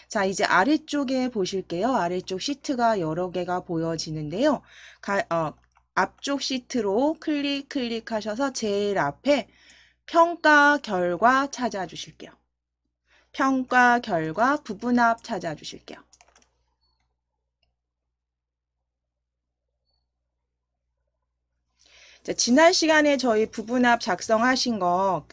자, 이제 아래쪽에 보실게요. 아래쪽 시트가 여러 개가 보여지는데요. 앞쪽 시트로 클릭하셔서 제일 앞에 평가 결과 찾아주실게요. 평가 결과 부분합 찾아주실게요. 자, 지난 시간에 저희 부분합 작성하신 거,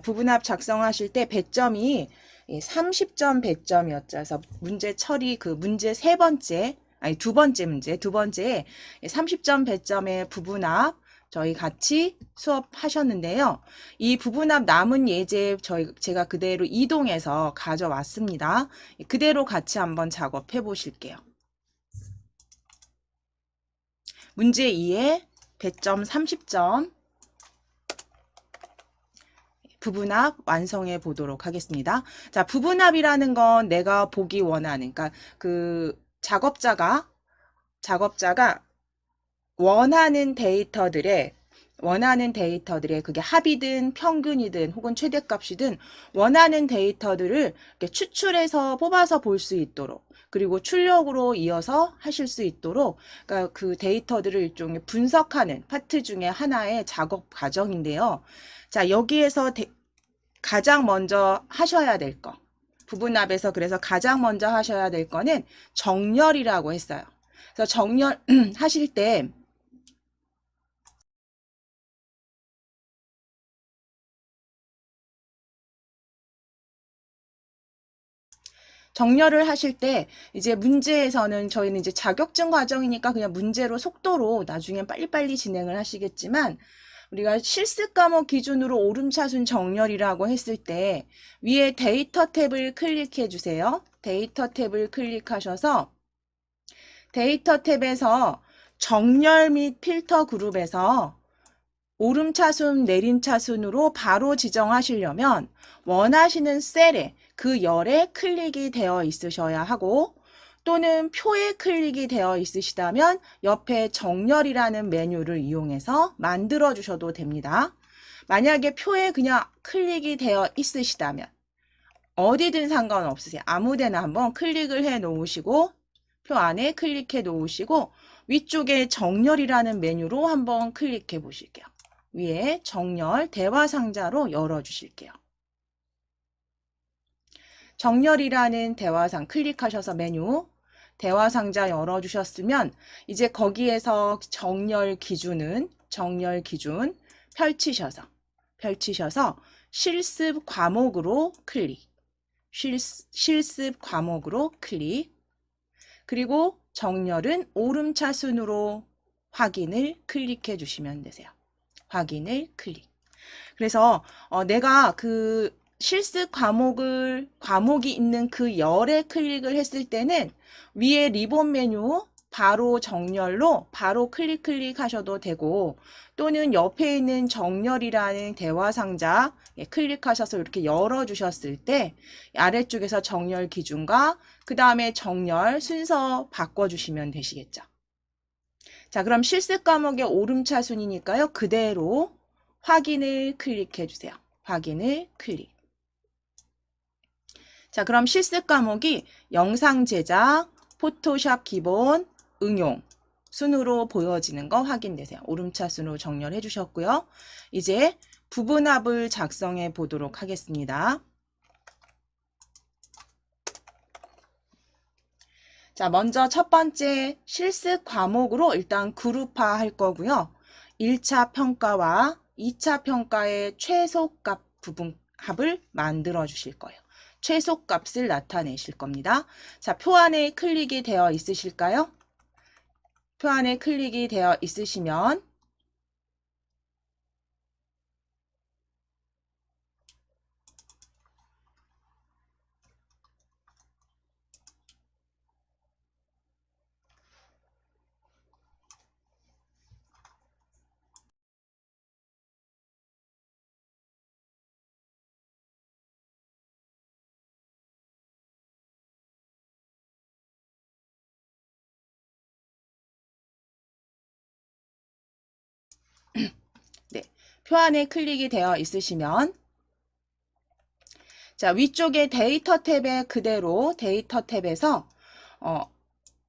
부분합 작성하실 때 배점이 30점 배점이었죠. 그래서 문제 처리, 그 문제 세 번째, 아니 두 번째 문제, 두 번째에 30점 배점의 부분합 저희 같이 수업하셨는데요. 이 부분합 남은 예제 제가 그대로 이동해서 가져왔습니다. 그대로 같이 한번 작업해 보실게요. 문제 2에 배점 30점 부분합 완성해 보도록 하겠습니다. 자, 부분합이라는 건 내가 보기 원하는, 그러니까 그 작업자가 원하는 데이터들의 그게 합이든 평균이든 혹은 최대값이든 원하는 데이터들을 이렇게 추출해서 뽑아서 볼 수 있도록, 그리고 출력으로 이어서 하실 수 있도록, 그러니까 그 데이터들을 일종의 분석하는 파트 중에 하나의 작업 과정인데요. 자, 여기에서 가장 먼저 하셔야 될 거, 부분합에서 그래서 가장 먼저 하셔야 될 거는 정렬이라고 했어요. 그래서 정렬 하실 때 정렬을 하실 때 이제 문제에서는 저희는 이제 자격증 과정이니까 그냥 문제로 속도로 나중엔 빨리빨리 진행을 하시겠지만, 우리가 실습 과목 기준으로 오름차순 정렬이라고 했을 때 위에 데이터 탭을 클릭해 주세요. 데이터 탭을 클릭하셔서 데이터 탭에서 정렬 및 필터 그룹에서 오름차순, 내림차순으로 바로 지정하시려면 원하시는 셀에 그 열에 클릭이 되어 있으셔야 하고, 또는 표에 클릭이 되어 있으시다면 옆에 정렬이라는 메뉴를 이용해서 만들어 주셔도 됩니다. 만약에 표에 그냥 클릭이 되어 있으시다면 어디든 상관없으세요. 아무 데나 한번 클릭을 해 놓으시고 표 안에 클릭해 놓으시고 위쪽에 정렬이라는 메뉴로 한번 클릭해 보실게요. 위에 정렬 대화 상자로 열어 주실게요. 정렬이라는 대화상 클릭하셔서 메뉴 대화 상자 열어 주셨으면 이제 거기에서 정렬 기준 펼치셔서 실습 과목으로 클릭 실습 과목으로 클릭, 그리고 정렬은 오름차순으로 확인을 클릭해 주시면 되세요. 확인을 클릭. 그래서 내가 그 실습 과목이 있는 그 열에 클릭을 했을 때는 위에 리본 메뉴 바로 정렬로 바로 클릭하셔도 되고, 또는 옆에 있는 정렬이라는 대화 상자 클릭하셔서 이렇게 열어 주셨을 때 아래쪽에서 정렬 기준과 그 다음에 정렬 순서 바꿔주시면 되시겠죠. 자, 그럼 실습 과목의 오름차순이니까요. 그대로 확인을 클릭해 주세요. 확인을 클릭. 자, 그럼 실습 과목이 영상 제작, 포토샵 기본, 응용 순으로 보여지는 거 확인되세요. 오름차순으로 정렬해 주셨고요. 이제 부분합을 작성해 보도록 하겠습니다. 자, 먼저 첫 번째 실습 과목으로 일단 그룹화 할 거고요. 1차 평가와 2차 평가의 최소값 부분합을 만들어 주실 거예요. 최소값을 나타내실 겁니다. 자, 표 안에 클릭이 되어 있으실까요? 표 안에 클릭이 되어 있으시면 네, 표 안에 클릭이 되어 있으시면 자, 위쪽에 데이터 탭에 그대로 데이터 탭에서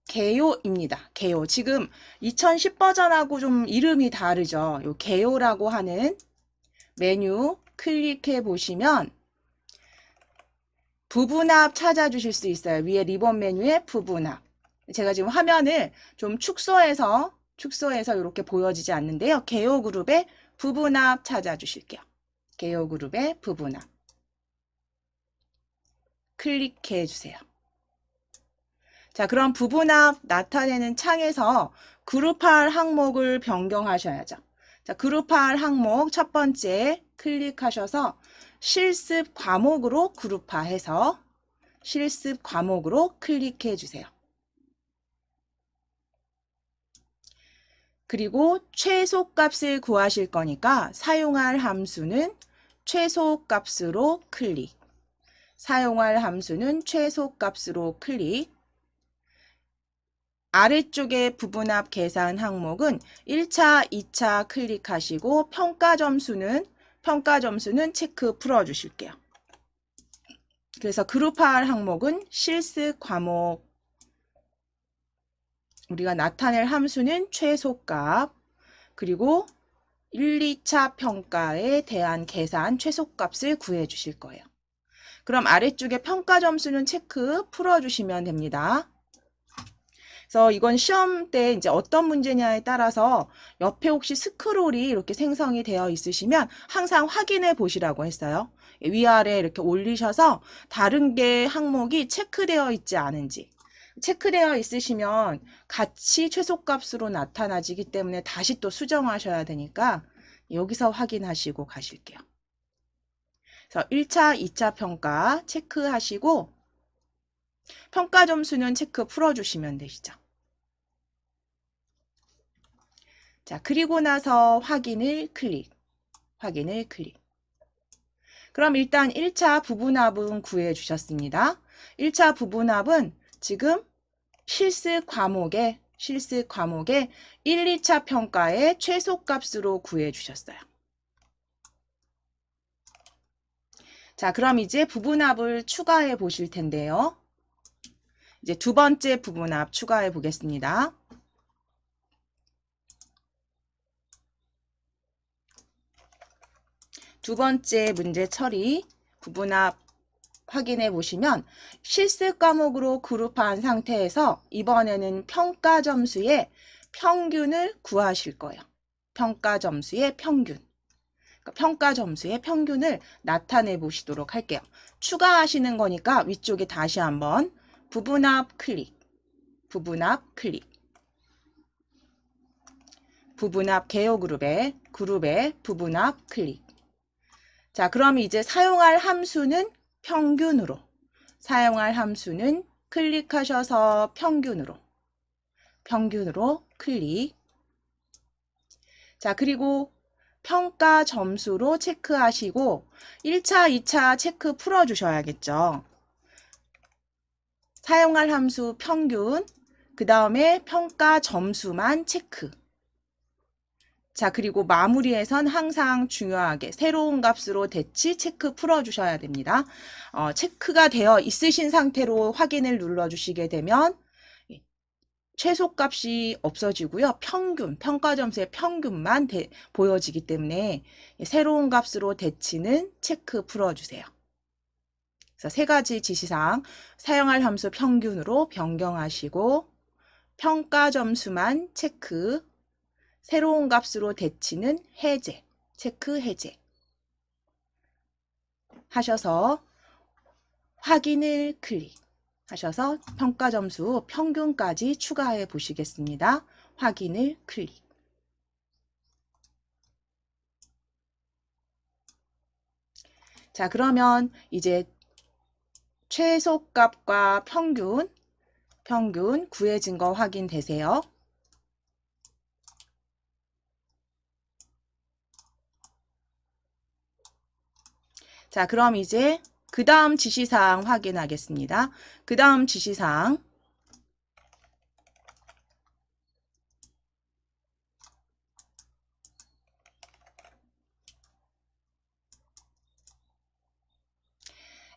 개요입니다. 개요. 지금 2010 버전하고 좀 이름이 다르죠. 요 개요라고 하는 메뉴 클릭해 보시면 부분합 찾아주실 수 있어요. 위에 리본 메뉴에 부분합. 제가 지금 화면을 좀 축소해서 이렇게 보여지지 않는데요. 개요 그룹에 부분합 찾아주실게요. 개요 그룹에 부분합. 클릭해 주세요. 자, 그럼 부분합 나타내는 창에서 그룹할 항목을 변경하셔야죠. 자, 그룹할 항목 첫 번째 클릭하셔서 실습 과목으로 그룹화해서 실습 과목으로 클릭해 주세요. 그리고 최소값을 구하실 거니까 사용할 함수는 최소값으로 클릭. 사용할 함수는 최소값으로 클릭. 아래쪽에 부분합 계산 항목은 1차, 2차 클릭하시고 평가 점수는 체크 풀어주실게요. 그래서 그룹할 항목은 실습 과목. 우리가 나타낼 함수는 최소값. 그리고 1, 2차 평가에 대한 계산 최소값을 구해 주실 거예요. 그럼 아래쪽에 평가 점수는 체크 풀어주시면 됩니다. 그래서 이건 시험 때 이제 어떤 문제냐에 따라서 옆에 혹시 스크롤이 이렇게 생성이 되어 있으시면 항상 확인해 보시라고 했어요. 위아래 이렇게 올리셔서 다른 게 항목이 체크되어 있지 않은지. 체크되어 있으시면 같이 최소값으로 나타나지기 때문에 다시 또 수정하셔야 되니까 여기서 확인하시고 가실게요. 그래서 1차, 2차 평가 체크하시고 평가 점수는 체크 풀어주시면 되시죠. 자, 그리고 나서 확인을 클릭. 그럼 일단 1차 부분합은 구해 주셨습니다. 1차 부분합은 지금 실습 과목에 1, 2차 평가의 최소값으로 구해 주셨어요. 자, 그럼 이제 부분합을 추가해 보실 텐데요. 이제 두 번째 부분합 추가해 보겠습니다. 두 번째 문제 처리 부분합 확인해 보시면 실습 과목으로 그룹한 상태에서 이번에는 평가 점수의 평균을 구하실 거예요. 평가 점수의 평균. 그러니까 평가 점수의 평균을 나타내 보시도록 할게요. 추가하시는 거니까 위쪽에 다시 한번 부분합 클릭. 부분합 개요 그룹에 부분합 클릭. 자, 그럼 이제 사용할 함수는 평균으로. 사용할 함수는 클릭하셔서 평균으로 클릭. 자, 그리고 평가 점수로 체크하시고 1차, 2차 체크 풀어주셔야겠죠. 사용할 함수 평균, 그 다음에 평가 점수만 체크. 자, 그리고 마무리에선 항상 중요하게 새로운 값으로 대치 체크 풀어주셔야 됩니다. 체크가 되어 있으신 상태로 확인을 눌러주시게 되면 최소값이 없어지고요. 평가 점수의 평균만 보여지기 때문에 새로운 값으로 대치는 체크 풀어주세요. 그래서 세 가지 지시사항, 사용할 함수 평균으로 변경하시고 평가 점수만 체크, 새로운 값으로 대치는 해제, 체크 해제 하셔서 확인을 클릭하셔서 평가 점수 평균까지 추가해 보시겠습니다. 확인을 클릭. 자, 그러면 이제 최소값과 평균 구해진 거 확인되세요. 자, 그럼 이제 그 다음 지시사항 확인하겠습니다. 그 다음 지시사항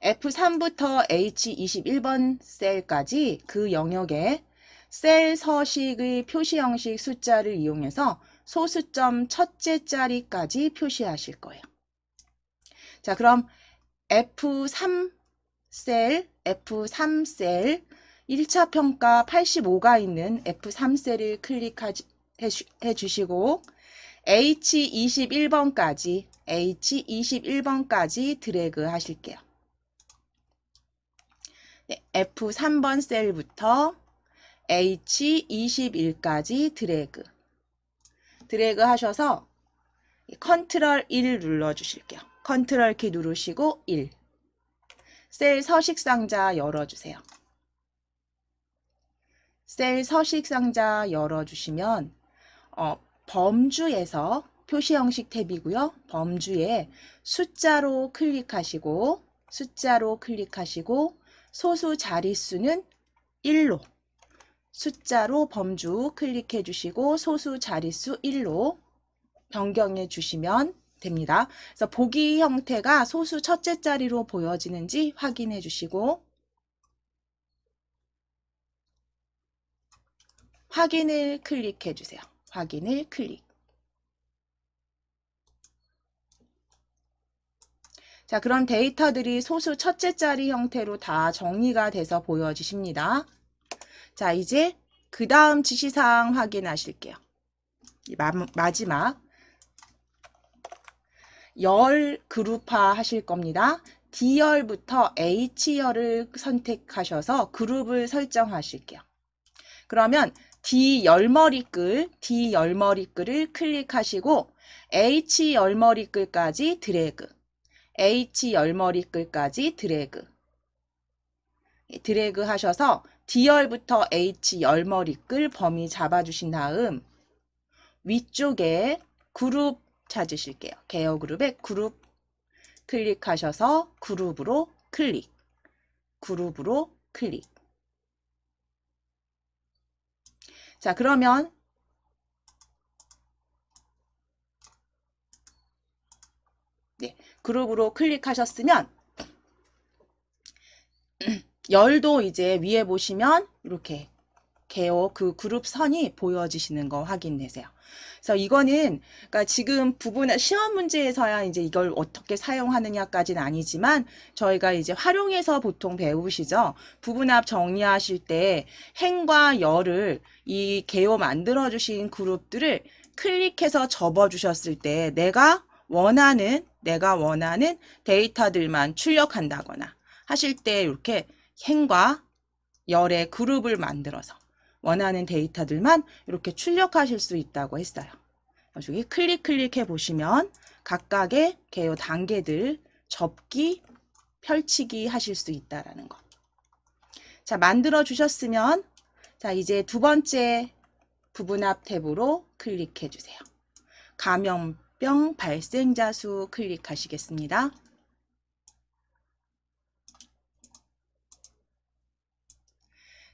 F3부터 H21번 셀까지 그 영역에 셀 서식의 표시 형식 숫자를 이용해서 소수점 첫째 자리까지 표시하실 거예요. 자, 그럼 F3셀 1차 평가 85가 있는 F3셀을 클릭해 주시고 H21번까지 드래그 하실게요. 네, F3번 셀부터 H21까지 드래그 하셔서 컨트롤 1 눌러 주실게요. 컨트롤 키 누르시고 1. 셀 서식 상자 열어 주세요. 셀 서식 상자 열어 주시면 범주에서 표시 형식 탭이고요. 범주에 숫자로 클릭하시고 소수 자릿수는 1로 숫자로 범주 클릭해 주시고 소수 자릿수 1로 변경해 주시면 됩니다. 그래서 보기 형태가 소수 첫째 자리로 보여지는지 확인해 주시고 확인을 클릭해 주세요. 확인을 클릭. 자, 그럼 데이터들이 소수 첫째 자리 형태로 다 정리가 돼서 보여지십니다. 자, 이제 그 다음 지시사항 확인하실게요. 마지막 열 그룹화 하실 겁니다. D열부터 H열을 선택하셔서 그룹을 설정하실게요. 그러면 D열머리글을 클릭하시고 H열머리글까지 드래그 하셔서 D열부터 H열머리글 범위 잡아주신 다음 위쪽에 그룹 찾으실게요. 개요 그룹에 그룹 클릭하셔서 그룹으로 클릭. 자, 그러면 네, 그룹으로 클릭하셨으면 열도 이제 위에 보시면 이렇게 개요 그 그룹 선이 보여지시는 거 확인되세요. 그래서 이거는 그러니까 지금 부분 시험 문제에서야 이제 이걸 어떻게 사용하느냐까지는 아니지만 저희가 이제 활용해서 보통 배우시죠. 부분합 정리하실 때 행과 열을 이 개요 만들어 주신 그룹들을 클릭해서 접어 주셨을 때 내가 원하는 데이터들만 출력한다거나 하실 때 이렇게 행과 열의 그룹을 만들어서 원하는 데이터들만 이렇게 출력하실 수 있다고 했어요. 여기 클릭해 보시면 각각의 개요 단계들 접기, 펼치기 하실 수 있다라는 거. 자, 만들어 주셨으면 자, 이제 두 번째 부분합 탭으로 클릭해 주세요. 감염병 발생자 수 클릭하시겠습니다.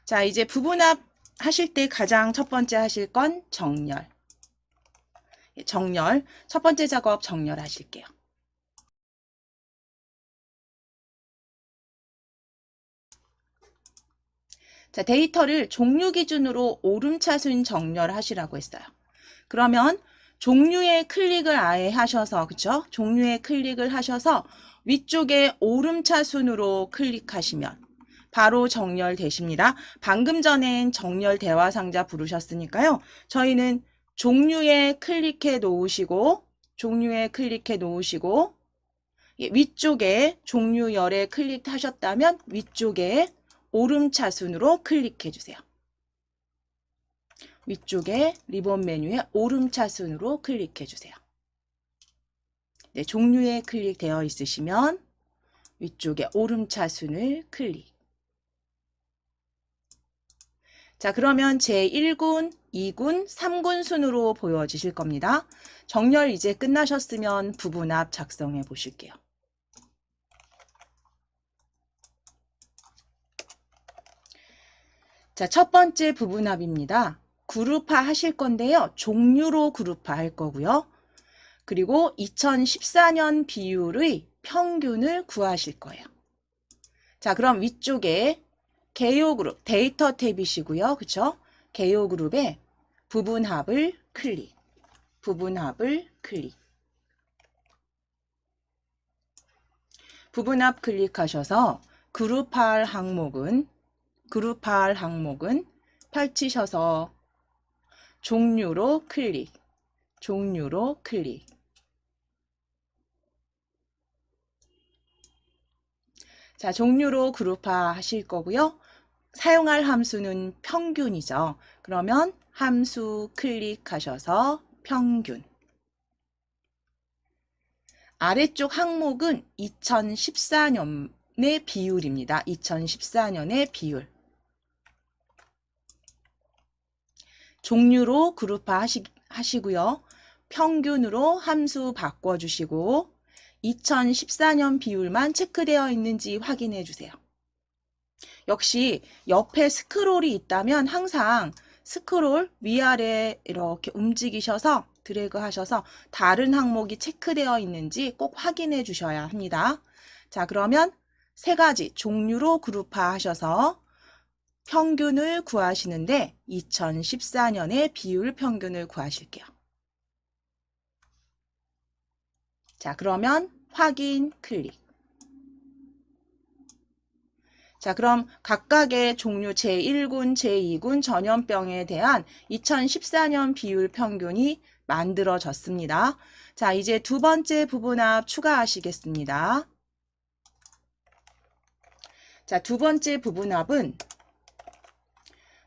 자, 이제 부분합 하실 때 가장 첫 번째 하실 건 정렬. 첫 번째 작업 정렬 하실게요. 자, 데이터를 종류 기준으로 오름차순 정렬하시라고 했어요. 그러면 종류에 클릭을 아예 하셔서, 그쵸? 종류에 클릭을 하셔서 위쪽에 오름차순으로 클릭하시면 바로 정렬되십니다. 방금 전엔 정렬 대화 상자 부르셨으니까요. 저희는 종류에 클릭해 놓으시고 위쪽에 종류열에 클릭하셨다면 위쪽에 오름차순으로 클릭해 주세요. 위쪽에 리본 메뉴에 오름차순으로 클릭해 주세요. 네, 종류에 클릭되어 있으시면 위쪽에 오름차순을 클릭. 자, 그러면 제1군, 2군, 3군 순으로 보여지실 겁니다. 정렬 이제 끝나셨으면 부분합 작성해 보실게요. 자, 첫 번째 부분합입니다. 그룹화 하실 건데요. 종류로 그룹화 할 거고요. 그리고 2014년 비율의 평균을 구하실 거예요. 자, 그럼 위쪽에 개요 그룹, 데이터 탭이시고요. 그쵸? 개요 그룹에 부분합을 클릭, 부분합을 클릭. 부분합 클릭하셔서 그룹할 항목은 펼치셔서 종류로 클릭, 종류로 클릭. 자, 종류로 그룹화 하실 거고요. 사용할 함수는 평균이죠. 그러면 함수 클릭하셔서 평균. 아래쪽 항목은 2014년의 비율입니다. 2014년의 비율. 종류로 그룹화 하시고요. 평균으로 함수 바꿔주시고 2014년 비율만 체크되어 있는지 확인해 주세요. 역시 옆에 스크롤이 있다면 항상 스크롤 위아래 이렇게 움직이셔서 드래그 하셔서 다른 항목이 체크되어 있는지 꼭 확인해 주셔야 합니다. 자, 그러면 세 가지 종류로 그룹화 하셔서 평균을 구하시는데 2014년의 비율 평균을 구하실게요. 자, 그러면 확인 클릭. 자, 그럼 각각의 종류 제1군, 제2군 전염병에 대한 2014년 비율 평균이 만들어졌습니다. 자, 이제 두 번째 부분합 추가하시겠습니다. 자, 두 번째 부분합은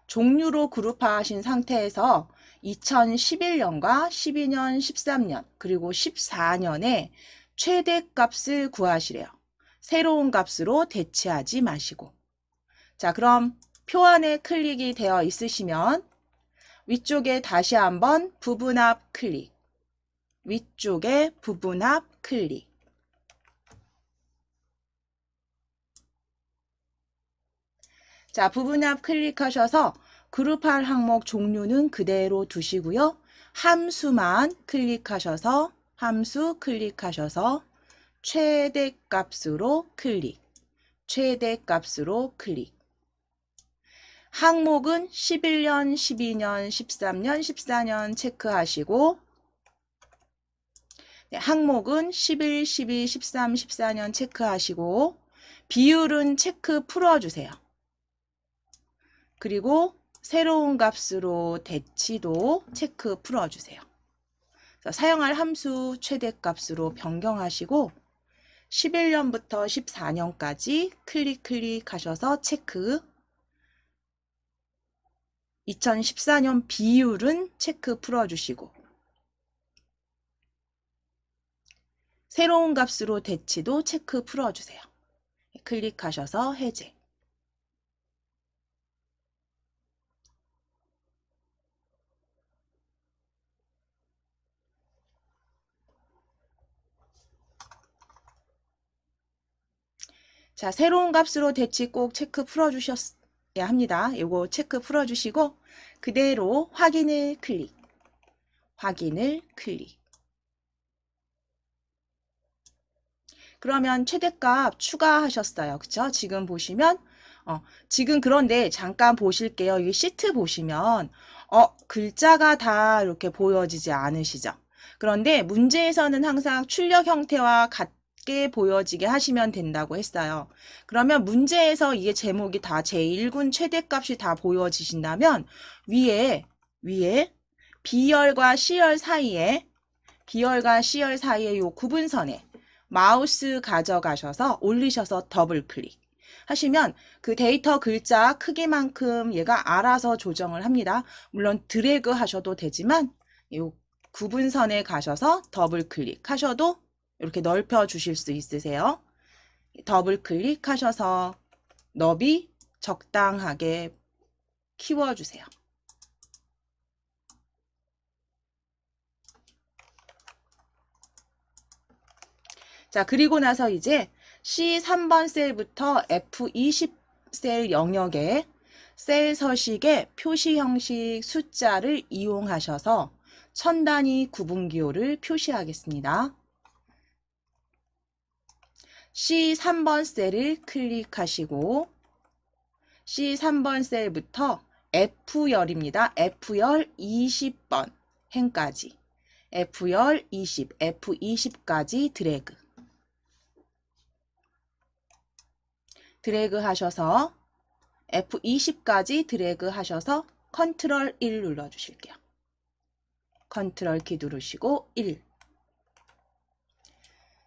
종류로 그룹화하신 상태에서 2011년과 12년, 13년, 그리고 14년에 최대값을 구하시래요. 새로운 값으로 대체하지 마시고. 자, 그럼 표안에 클릭이 되어 있으시면 위쪽에 다시 한번 부분합 클릭. 위쪽에 부분합 클릭. 자, 부분합 클릭하셔서 그룹할 항목 종류는 그대로 두시고요. 함수만 클릭하셔서 함수 클릭하셔서 최대값으로 클릭. 최대값으로 클릭. 항목은 11년, 12년, 13년, 14년 체크하시고 네, 항목은 11, 12, 13, 14년 체크하시고 비율은 체크 풀어주세요. 그리고 새로운 값으로 대치도 체크 풀어주세요. 사용할 함수 최대값으로 변경하시고 11년부터 14년까지 클릭하셔서 체크. 2014년 비율은 체크 풀어주시고 새로운 값으로 대치도 체크 풀어주세요. 클릭하셔서 해제. 자, 새로운 값으로 대치 꼭 체크 풀어주셨어야 합니다. 이거 체크 풀어주시고 그대로 확인을 클릭. 확인을 클릭. 그러면 최대값 추가하셨어요. 그쵸? 지금 보시면 지금 그런데 잠깐 보실게요. 이 시트 보시면 글자가 다 이렇게 보여지지 않으시죠? 그런데 문제에서는 항상 출력 형태와 같게 보여지게 하시면 된다고 했어요. 그러면 문제에서 이게 제목이 다 제1군 최대값이 다 보여지신다면 위에 B열과 C열 사이에 요 구분선에 마우스 가져가셔서 올리셔서 더블 클릭 하시면 그 데이터 글자 크기만큼 얘가 알아서 조정을 합니다. 물론 드래그 하셔도 되지만 이 구분선에 가셔서 더블 클릭 하셔도 이렇게 넓혀 주실 수 있으세요. 더블 클릭 하셔서 너비 적당하게 키워주세요. 자, 그리고 나서 이제 C3번 셀부터 F20 셀 영역에 셀 서식의 표시 형식 숫자를 이용하셔서 천 단위 구분 기호를 표시하겠습니다. C3번 셀을 클릭하시고 C3번 셀부터 F열입니다. F열 20번 행까지 F열 20, F20까지 드래그 하셔서 F20까지 드래그 하셔서 컨트롤 1 눌러주실게요. 컨트롤 키 누르시고 1.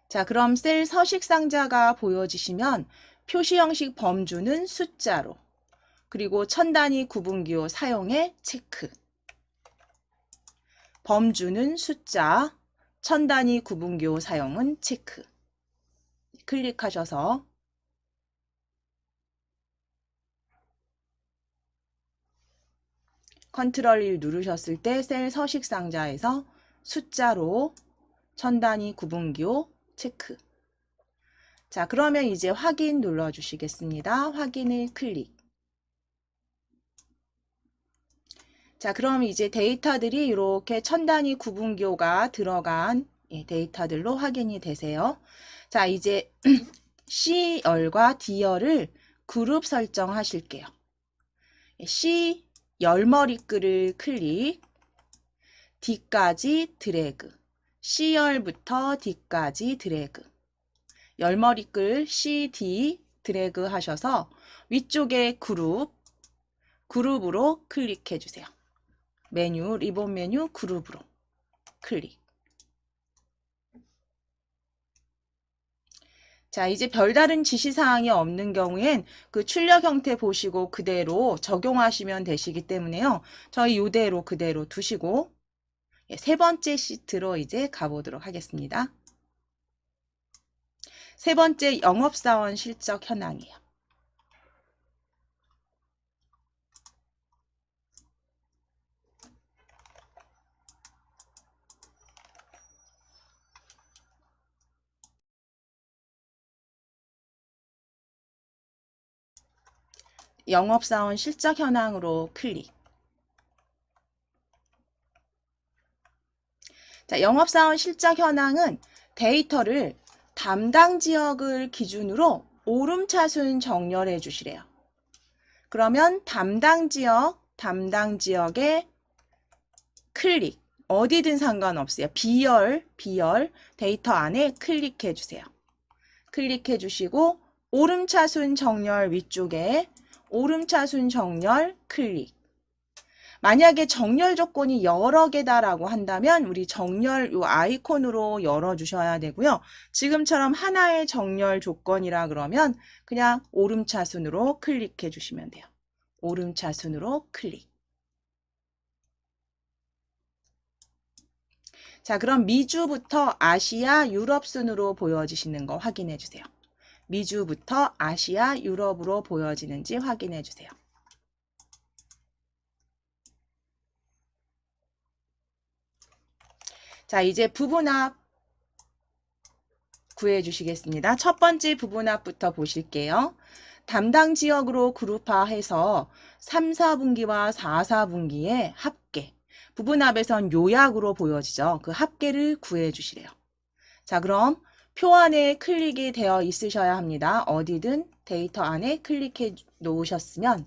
자, 그럼 셀 서식 상자가 보여지시면 표시 형식 범주는 숫자로, 그리고 천 단위 구분기호 사용에 체크. 범주는 숫자, 천 단위 구분기호 사용은 체크. 클릭하셔서 컨트롤 1 누르셨을 때 셀 서식 상자에서 숫자로 천 단위 구분기호 체크. 자, 그러면 이제 확인 눌러주시겠습니다. 확인을 클릭. 자, 그럼 이제 데이터들이 이렇게 천 단위 구분기호가 들어간 데이터들로 확인이 되세요. 자, 이제 C열과 D열을 그룹 설정하실게요. C 열머리글을 클릭, D까지 드래그, C열부터 D까지 드래그, 열머리글 CD 드래그 하셔서 위쪽에 그룹으로 클릭해 주세요. 메뉴, 리본 메뉴 그룹으로 클릭. 자, 이제 별다른 지시사항이 없는 경우엔 그 출력 형태 보시고 그대로 적용하시면 되시기 때문에요. 저희 이대로 그대로 두시고 세 번째 시트로 이제 가보도록 하겠습니다. 세 번째 영업사원 실적 현황이에요. 영업사원 실적 현황으로 클릭. 자, 영업사원 실적 현황은 데이터를 담당 지역을 기준으로 오름차순 정렬해 주시래요. 그러면 담당 지역에 클릭, 어디든 상관없어요. B열 데이터 안에 클릭해 주세요. 클릭해 주시고 오름차순 정렬 위쪽에 오름차순 정렬 클릭. 만약에 정렬 조건이 여러 개다라고 한다면 우리 정렬 요 아이콘으로 열어주셔야 되고요. 지금처럼 하나의 정렬 조건이라 그러면 그냥 오름차순으로 클릭해 주시면 돼요. 오름차순으로 클릭. 자, 그럼 미주부터 아시아, 유럽 순으로 보여지시는 거 확인해 주세요. 미주부터 아시아, 유럽으로 보여지는지 확인해 주세요. 자, 이제 부분합 구해 주시겠습니다. 첫 번째 부분합부터 보실게요. 담당 지역으로 그룹화해서 3, 4분기와 4, 4분기의 합계. 부분합에선 요약으로 보여지죠. 그 합계를 구해 주시래요. 자, 그럼 표 안에 클릭이 되어 있으셔야 합니다. 어디든 데이터 안에 클릭해 놓으셨으면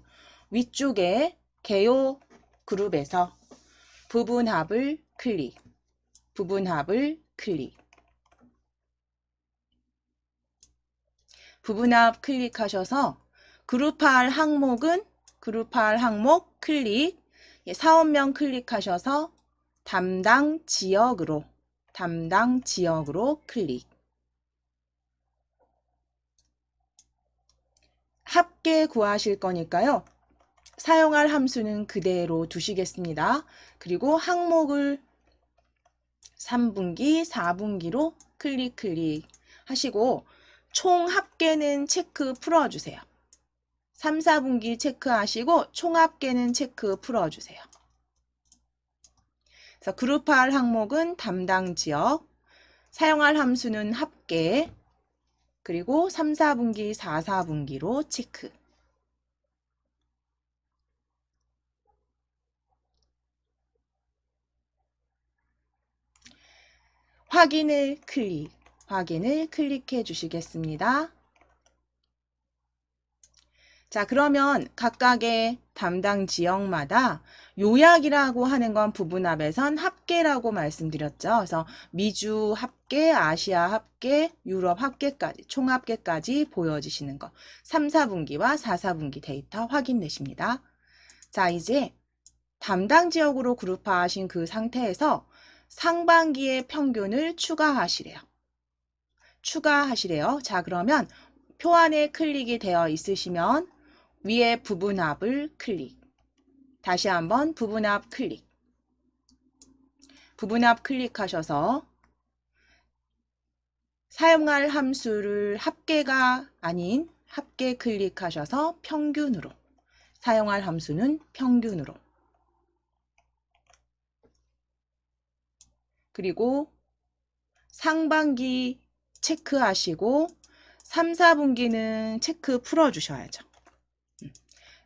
위쪽에 개요 그룹에서 부분합을 클릭. 부분합을 클릭. 부분합 클릭하셔서 그룹할 항목은 그룹할 항목 클릭. 사업명 클릭하셔서 담당 지역으로 클릭. 합계 구하실 거니까요. 사용할 함수는 그대로 두시겠습니다. 그리고 항목을 3분기, 4분기로 클릭 하시고 총 합계는 체크 풀어주세요. 3, 4분기 체크하시고 총 합계는 체크 풀어주세요. 그래서 그룹할 항목은 담당 지역, 사용할 함수는 합계, 그리고 3, 4분기, 4, 4분기로 체크. 확인을 클릭. 확인을 클릭해 주시겠습니다. 자, 그러면 각각의 담당 지역마다 요약이라고 하는 건 부분합에선 합계라고 말씀드렸죠. 그래서 미주 합계, 아시아 합계, 유럽 합계까지, 총합계까지 보여지시는 거. 3, 4분기와 4, 4분기 데이터 확인되십니다. 자, 이제 담당 지역으로 그룹화하신 그 상태에서 상반기의 평균을 추가하시래요. 자, 그러면 표 안에 클릭이 되어 있으시면 위에 부분합을 클릭. 다시 한번 부분합 클릭. 부분합 클릭하셔서 사용할 함수를 합계가 아닌 합계 클릭하셔서 평균으로. 사용할 함수는 평균으로. 그리고 상반기 체크하시고 3, 4분기는 체크 풀어주셔야죠.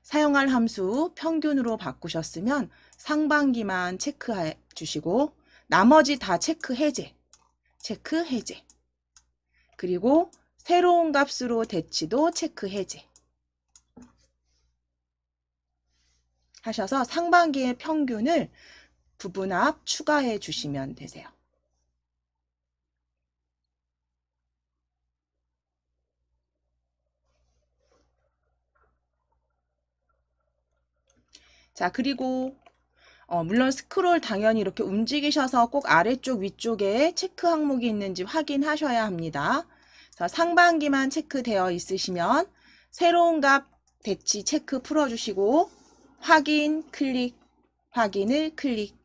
사용할 함수 평균으로 바꾸셨으면 상반기만 체크해 주시고 나머지 다 체크 해제. 그리고 새로운 값으로 대치도 체크 해제. 하셔서 상반기의 평균을 부분합 추가해 주시면 되세요. 자, 그리고 물론 스크롤 당연히 이렇게 움직이셔서 꼭 아래쪽 위쪽에 체크 항목이 있는지 확인하셔야 합니다. 그래서 상반기만 체크되어 있으시면 새로운 값 대치 체크 풀어주시고 확인 클릭, 확인을 클릭.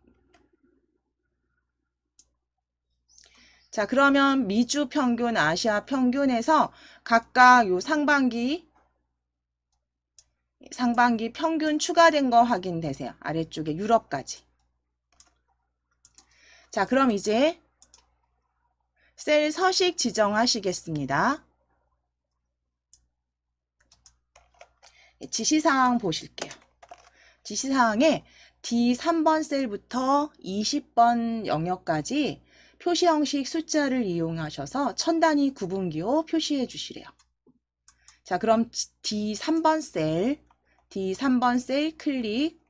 자, 그러면 미주 평균, 아시아 평균에서 각각 요 상반기 평균 추가된 거 확인되세요. 아래쪽에 유럽까지. 자, 그럼 이제 셀 서식 지정하시겠습니다. 지시사항 보실게요. 지시사항에 D3번 셀부터 20번 영역까지 표시 형식 숫자를 이용하셔서 천 단위 구분기호 표시해 주시래요. 자, 그럼 D3번 셀 클릭.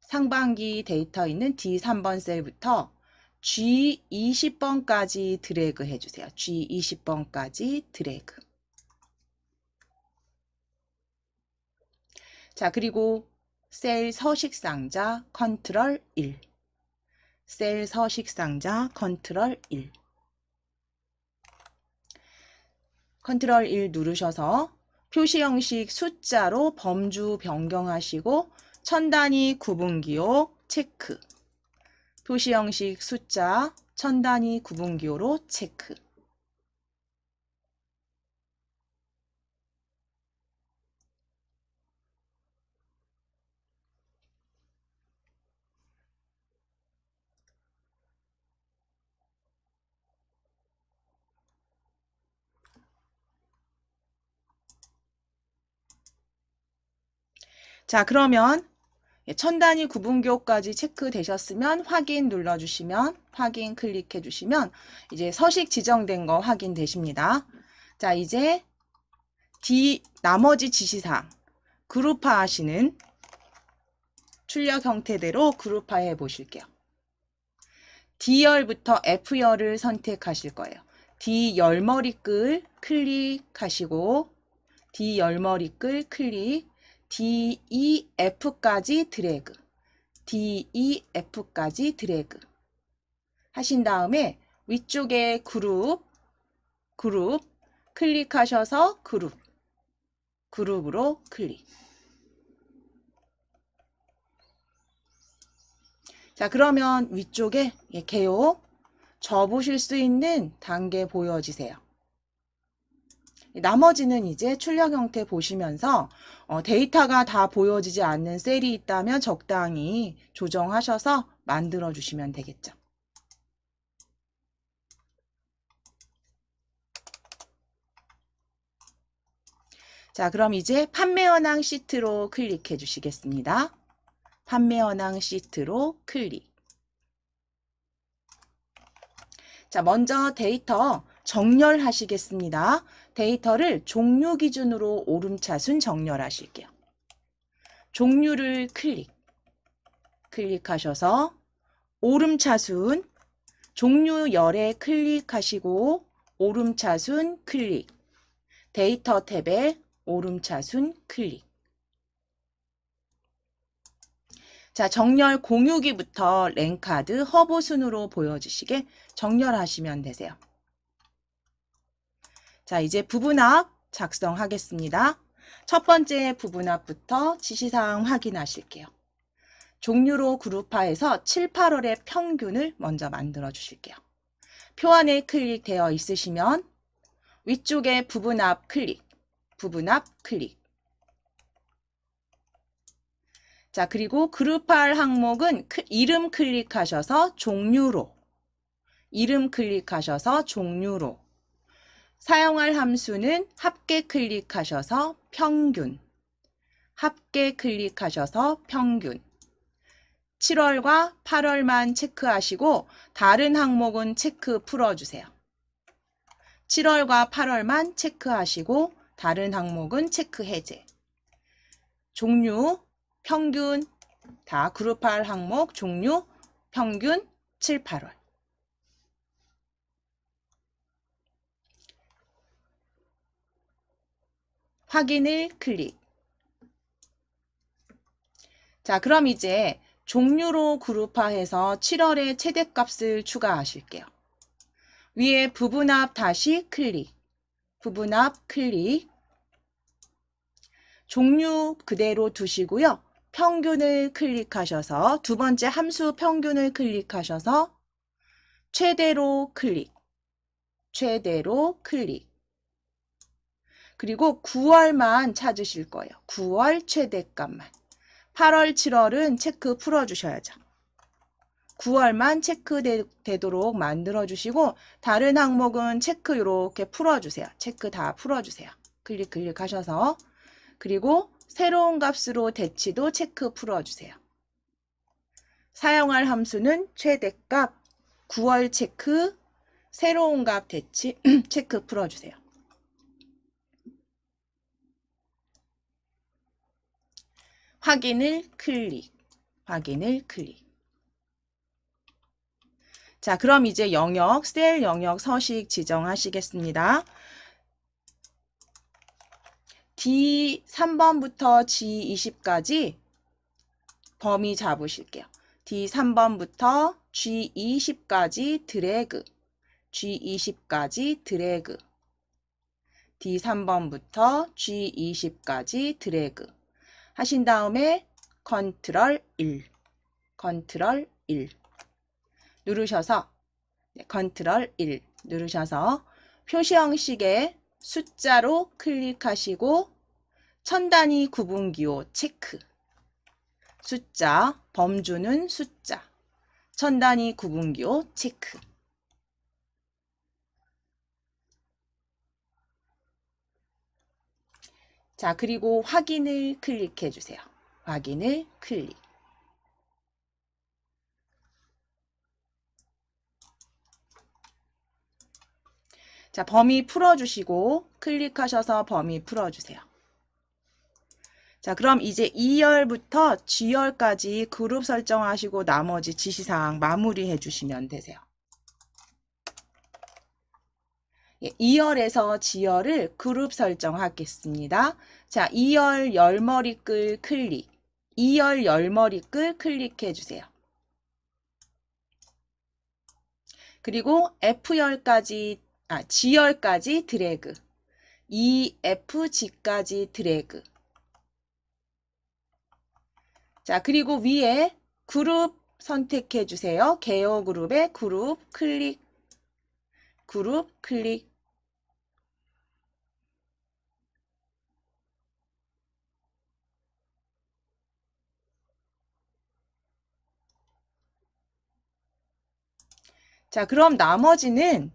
상반기 데이터 있는 D3번 셀부터 G20번까지 드래그 해주세요. G20번까지 드래그. 자, 그리고 셀 서식상자 컨트롤 1. 셀 서식상자 컨트롤 1. 컨트롤 1 누르셔서 표시 형식 숫자로 범주 변경하시고 천 단위 구분기호 체크. 표시 형식 숫자 천 단위 구분기호로 체크. 자, 그러면 천 단위 구분기호까지 체크되셨으면 확인 눌러주시면 확인 클릭해 주시면 이제 서식 지정된 거 확인되십니다. 자, 이제 나머지 지시사항 그룹화 하시는 출력 형태대로 그룹화해 보실게요. D열부터 F열을 선택하실 거예요. D 열머리끌 클릭하시고 D 열머리끌 클릭 DEF까지 드래그. DEF까지 드래그. 하신 다음에 위쪽에 그룹 클릭하셔서 그룹으로 클릭. 자, 그러면 위쪽에 개요 접으실 수 있는 단계 보여지세요. 나머지는 이제 출력 형태 보시면서 데이터가 다 보여지지 않는 셀이 있다면 적당히 조정하셔서 만들어 주시면 되겠죠. 자, 그럼 이제 판매 현황 시트로 클릭해 주시겠습니다. 판매 현황 시트로 클릭. 자, 먼저 데이터 정렬하시겠습니다. 데이터를 종류 기준으로 오름차순 정렬하실게요. 종류를 클릭하셔서 오름차순, 종류 열에 클릭하시고 오름차순 클릭, 데이터 탭에 오름차순 클릭. 자, 정렬 공유기부터 랭카드 허브 순으로 보여주시게 정렬하시면 되세요. 자, 이제 부분합 작성하겠습니다. 첫 번째 부분합부터 지시사항 확인하실게요. 종류로 그룹화해서 7, 8월의 평균을 먼저 만들어 주실게요. 표 안에 클릭되어 있으시면 위쪽에 부분합 클릭. 자, 그리고 그룹할 항목은 이름 클릭하셔서 종류로. 사용할 함수는 합계 클릭하셔서 평균. 7월과 8월만 체크하시고 다른 항목은 체크 풀어주세요. 7월과 8월만 체크하시고 다른 항목은 체크 해제. 종류, 평균, 다 그룹할 항목, 종류, 평균, 7, 8월. 확인을 클릭. 자, 그럼 이제 종류로 그룹화해서 7월의 최대값을 추가하실게요. 위에 부분합 다시 클릭. 종류 그대로 두시고요. 평균을 클릭하셔서 두 번째 함수 평균을 클릭하셔서 최대로 클릭. 그리고 9월만 찾으실 거예요. 9월 최대값만. 8월, 7월은 체크 풀어주셔야죠. 9월만 체크되도록 만들어주시고 다른 항목은 체크 이렇게 풀어주세요. 체크 다 풀어주세요. 클릭하셔서 그리고 새로운 값으로 대치도 체크 풀어주세요. 사용할 함수는 최대값, 9월 체크, 새로운 값 대치 체크 풀어주세요. 확인을 클릭. 자, 그럼 이제 영역, 셀 영역 서식 지정하시겠습니다. D3번부터 G20까지 범위 잡으실게요. D3번부터 G20까지 드래그. D3번부터 G20까지 드래그. 하신 다음에 컨트롤 1 누르셔서 컨트롤 1 누르셔서 표시 형식에 숫자로 클릭하시고 천 단위 구분기호 체크. 숫자, 범주는 숫자. 천 단위 구분기호 체크. 자, 그리고 확인을 클릭해 주세요. 확인을 클릭. 자, 범위 풀어주시고 클릭하셔서 범위 풀어주세요. 자, 그럼 이제 2열부터 G열까지 그룹 설정하시고 나머지 지시사항 마무리해 주시면 되세요. 2열에서 G열을 그룹 설정하겠습니다. 자, 2열 열머리끌 클릭. 2열 열머리끌 클릭해 주세요. 그리고 G열까지 드래그. EFG까지 드래그. 자, 그리고 위에 그룹 선택해 주세요. 개요 그룹에 그룹 클릭. 자, 그럼 나머지는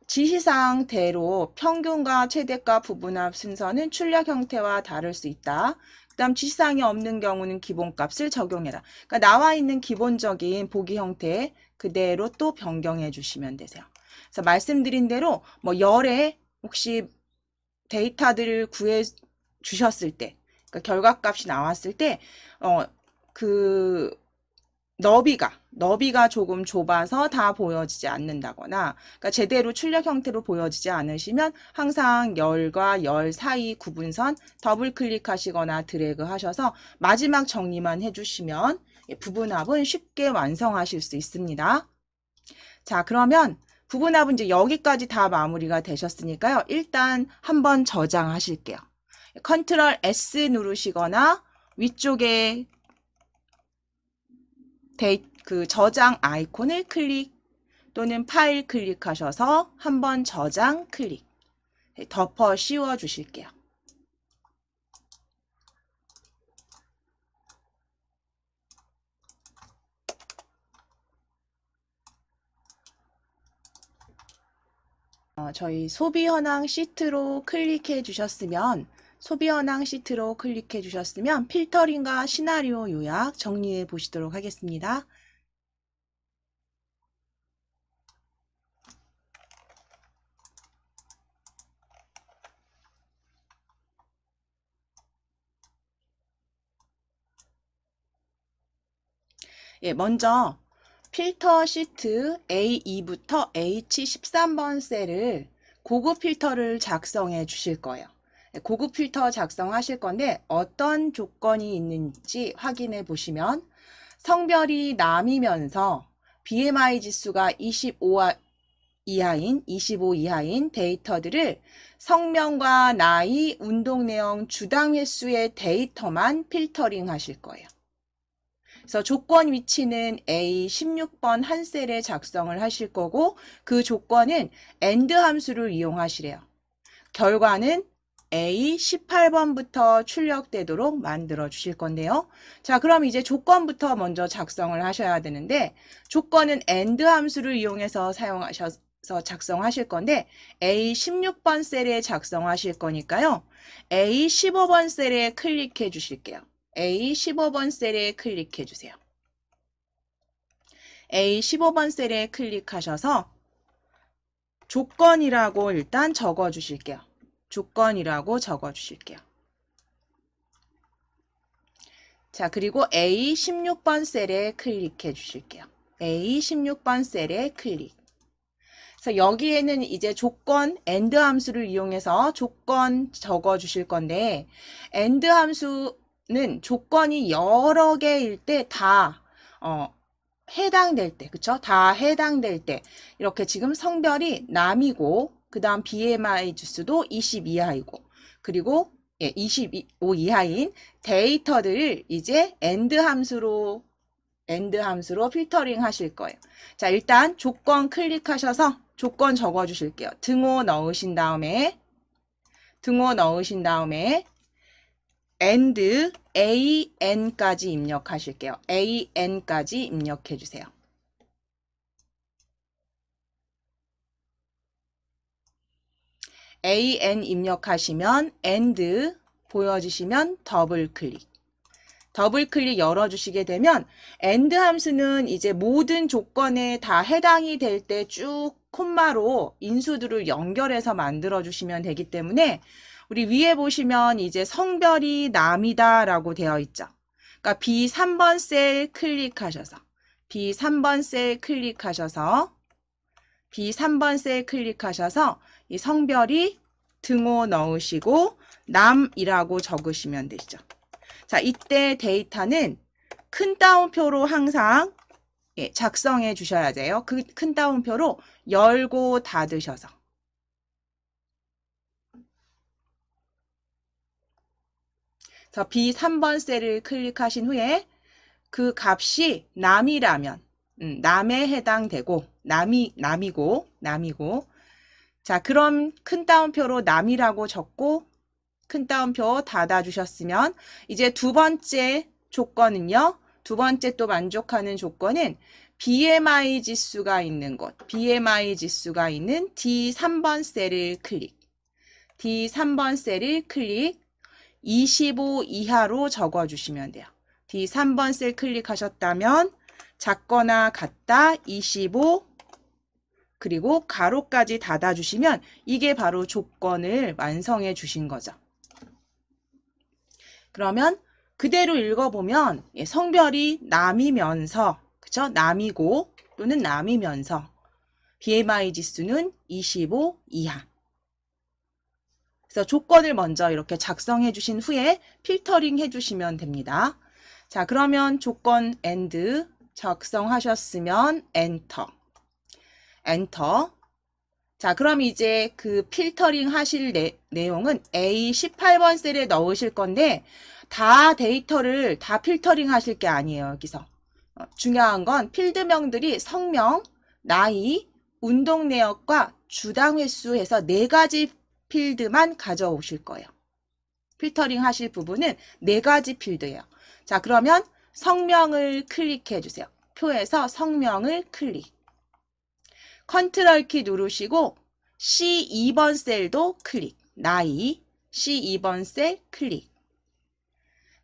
지시사항대로 평균과 최대값 부분합 순서는 출력 형태와 다를 수 있다. 그 다음 지시사항이 없는 경우는 기본값을 적용해라. 그러니까 나와 있는 기본적인 보기 형태 그대로 또 변경해 주시면 되세요. 그래서 말씀드린 대로 뭐 열에 혹시 데이터들을 구해 주셨을 때, 그러니까 결과값이 나왔을 때, 그 너비가 조금 좁아서 다 보여지지 않는다거나, 그러니까 제대로 출력 형태로 보여지지 않으시면 항상 열과 열 사이 구분선 더블 클릭하시거나 드래그 하셔서 마지막 정리만 해주시면 부분합은 쉽게 완성하실 수 있습니다. 자, 그러면 부분합은 이제 여기까지 다 마무리가 되셨으니까요. 일단 한번 저장하실게요. 컨트롤 S 누르시거나 위쪽에 그 저장 아이콘을 클릭 또는 파일 클릭하셔서 한번 저장 클릭 덮어 씌워 주실게요. 저희 소비 현황 시트로 클릭해 주셨으면 필터링과 시나리오 요약 정리해 보시도록 하겠습니다. 예, 먼저 필터 시트 A2부터 H13번 셀을 고급 필터를 작성해 주실 거예요. 고급 필터 작성하실 건데 어떤 조건이 있는지 확인해 보시면 성별이 남이면서 BMI 지수가 25 이하인 데이터들을 성명과 나이, 운동 내용, 주당 횟수의 데이터만 필터링 하실 거예요. 그래서 조건 위치는 A16번 한 셀에 작성을 하실 거고 그 조건은 AND 함수를 이용하시래요. 결과는 A18번부터 출력되도록 만들어 주실 건데요. 자, 그럼 이제 조건부터 먼저 작성을 하셔야 되는데 조건은 AND 함수를 이용해서 작성하실 건데 A16번 셀에 작성하실 거니까요. A15번 셀에 클릭해 주실게요. A15번 셀에 클릭해 주세요. A15번 셀에 클릭하셔서 조건이라고 일단 적어 주실게요. 조건이라고 적어 주실게요. 자, 그리고 A16번 셀에 클릭해 주실게요. A16번 셀에 클릭. 그래서 여기에는 이제 조건 AND 함수를 이용해서 조건 적어 주실 건데 AND 함수는 조건이 여러 개일 때 다 해당될 때, 그쵸? 다 해당될 때 이렇게 지금 성별이 남이고 그 다음 BMI 지수도 20 이하이고 그리고 25 이하인 데이터들을 이제 AND 함수로 필터링 하실 거예요. 자, 일단 조건 클릭하셔서 조건 적어 주실게요. 등호 넣으신 다음에 AND AN까지 입력하실게요. AN까지 입력해 주세요. AN 입력하시면 AND 보여주시면 더블 클릭 열어주시게 되면 AND 함수는 이제 모든 조건에 다 해당이 될 때 쭉 콤마로 인수들을 연결해서 만들어 주시면 되기 때문에 우리 위에 보시면 이제 성별이 남이다 라고 되어 있죠. 그러니까 B3번 셀 클릭하셔서 이 성별이 등호 넣으시고 남이라고 적으시면 되죠. 자, 이때 데이터는 큰 따옴표로 항상 작성해 주셔야 돼요. 그 큰 따옴표로 열고 닫으셔서. 자, B3번 셀을 클릭하신 후에 그 값이 남이라면 남에 해당되고 남이고 자, 그럼 큰 따옴표로 남이라고 적고 큰 따옴표 닫아주셨으면 이제 두 번째 조건은요. 두 번째 또 만족하는 조건은 BMI 지수가 있는 곳, BMI 지수가 있는 D3번 셀을 클릭. D3번 셀을 클릭 25 이하로 적어주시면 돼요. D3번 셀 클릭하셨다면 작거나 같다 25 그리고 가로까지 닫아주시면 이게 바로 조건을 완성해 주신 거죠. 그러면 그대로 읽어보면 성별이 남이면서 그쵸? 남이고 또는 남이면서 BMI 지수는 25 이하. 그래서 조건을 먼저 이렇게 작성해 주신 후에 필터링 해주시면 됩니다. 자, 그러면 조건 AND 작성하셨으면 엔터. 엔터. 자, 그럼 이제 그 필터링 하실 내용은 A18번 셀에 넣으실 건데 다 데이터를 다 필터링 하실 게 아니에요. 여기서. 중요한 건 필드명들이 성명, 나이, 운동 내역과 주당 횟수 해서 4가지 필드만 가져오실 거예요. 필터링 하실 부분은 4가지 필드예요. 자, 그러면 성명을 클릭해 주세요. 표에서 성명을 클릭. 컨트롤 키 누르시고 C2번 셀도 클릭. 나이 C2번 셀 클릭.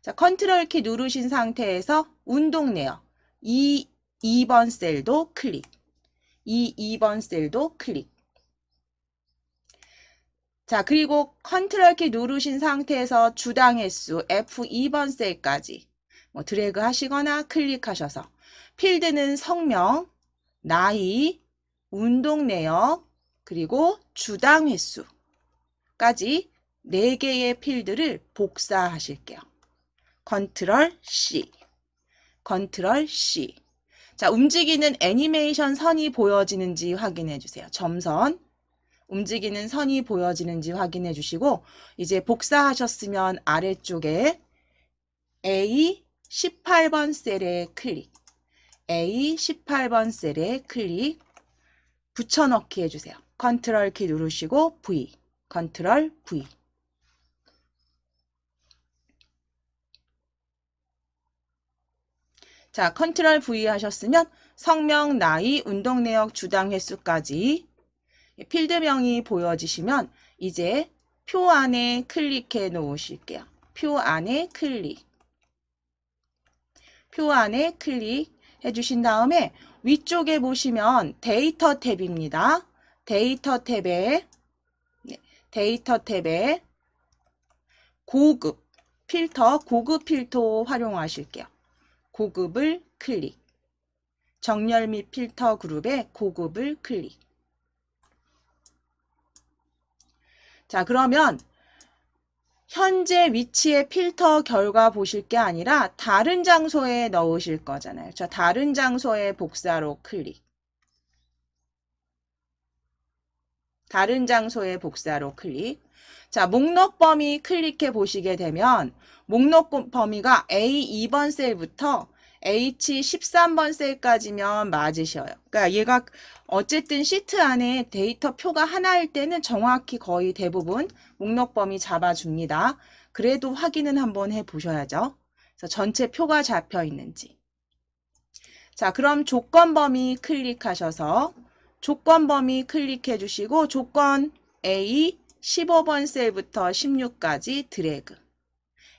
자, 컨트롤 키 누르신 상태에서 운동 내역 2번 셀도 클릭. 2번 셀도 클릭. 자, 그리고 컨트롤 키 누르신 상태에서 주당 횟수 F2번 셀까지 드래그 하시거나 클릭하셔서 필드는 성명, 나이, 운동 내역, 그리고 주당 횟수까지 4개의 필드를 복사하실게요. 컨트롤 C, 컨트롤 C. 자, 움직이는 애니메이션 선이 보여지는지 확인해 주세요. 점선. 움직이는 선이 보여지는지 확인해 주시고 이제 복사하셨으면 아래쪽에 A18번 셀에 클릭. A18번 셀에 클릭. 붙여넣기 해주세요. 컨트롤 키 누르시고 V. 컨트롤 V. 자, 컨트롤 V 하셨으면 성명, 나이, 운동 내역, 주당 횟수까지 필드명이 보여지시면 이제 표 안에 클릭해 놓으실게요. 표 안에 클릭. 표 안에 클릭 해주신 다음에 위쪽에 보시면 데이터 탭입니다. 데이터 탭에 고급 필터, 고급 필터 활용하실게요. 고급을 클릭. 정렬 및 필터 그룹에 고급을 클릭. 자, 그러면 현재 위치의 필터 결과 보실 게 아니라 다른 장소에 넣으실 거잖아요. 자, 다른 장소에 복사로 클릭. 다른 장소에 복사로 클릭. 자, 목록 범위 클릭해 보시게 되면 목록 범위가 A2번 셀부터 H13번 셀까지면 맞으셔요. 그러니까 얘가 어쨌든 시트 안에 데이터 표가 하나일 때는 정확히 거의 대부분 목록 범위 잡아줍니다. 그래도 확인은 한번 해보셔야죠. 그래서 전체 표가 잡혀 있는지. 자, 그럼 조건 범위 클릭하셔서 조건 범위 클릭해 주시고 조건 A 15번 셀부터 16까지 드래그.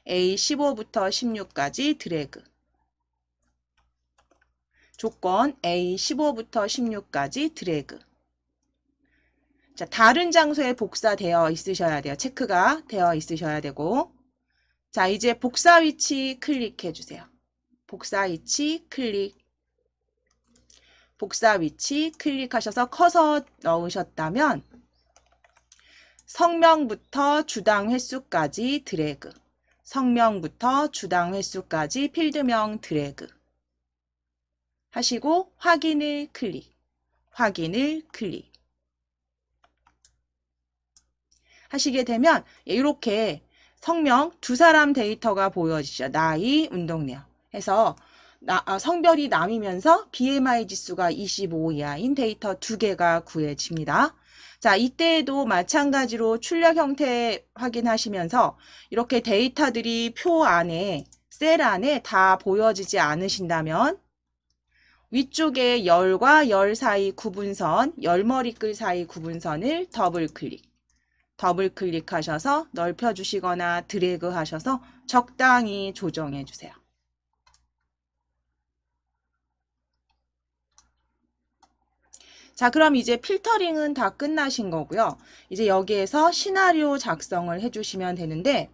A 15부터 16까지 드래그. 조건 A 15부터 16까지 드래그. 자, 다른 장소에 복사되어 있으셔야 돼요. 체크가 되어 있으셔야 되고. 자, 이제 복사 위치 클릭해 주세요. 복사 위치 클릭. 복사 위치 클릭하셔서 커서 넣으셨다면 성명부터 주당 횟수까지 드래그. 성명부터 주당 횟수까지 필드명 드래그. 하시고 확인을 클릭. 확인을 클릭. 하시게 되면 이렇게 성명 두 사람 데이터가 보여지죠. 나이, 운동 내역 해서 성별이 남이면서 BMI 지수가 25 이하인 데이터 2개가 구해집니다. 자, 이때에도 마찬가지로 출력 형태 확인하시면서 이렇게 데이터들이 표 안에, 셀 안에 다 보여지지 않으신다면 위쪽에 열과 열 사이 구분선, 열머리끌 사이 구분선을 더블 클릭. 더블 클릭하셔서 넓혀주시거나 드래그 하셔서 적당히 조정해 주세요. 자, 그럼 이제 필터링은 다 끝나신 거고요. 이제 여기에서 시나리오 작성을 해주시면 되는데,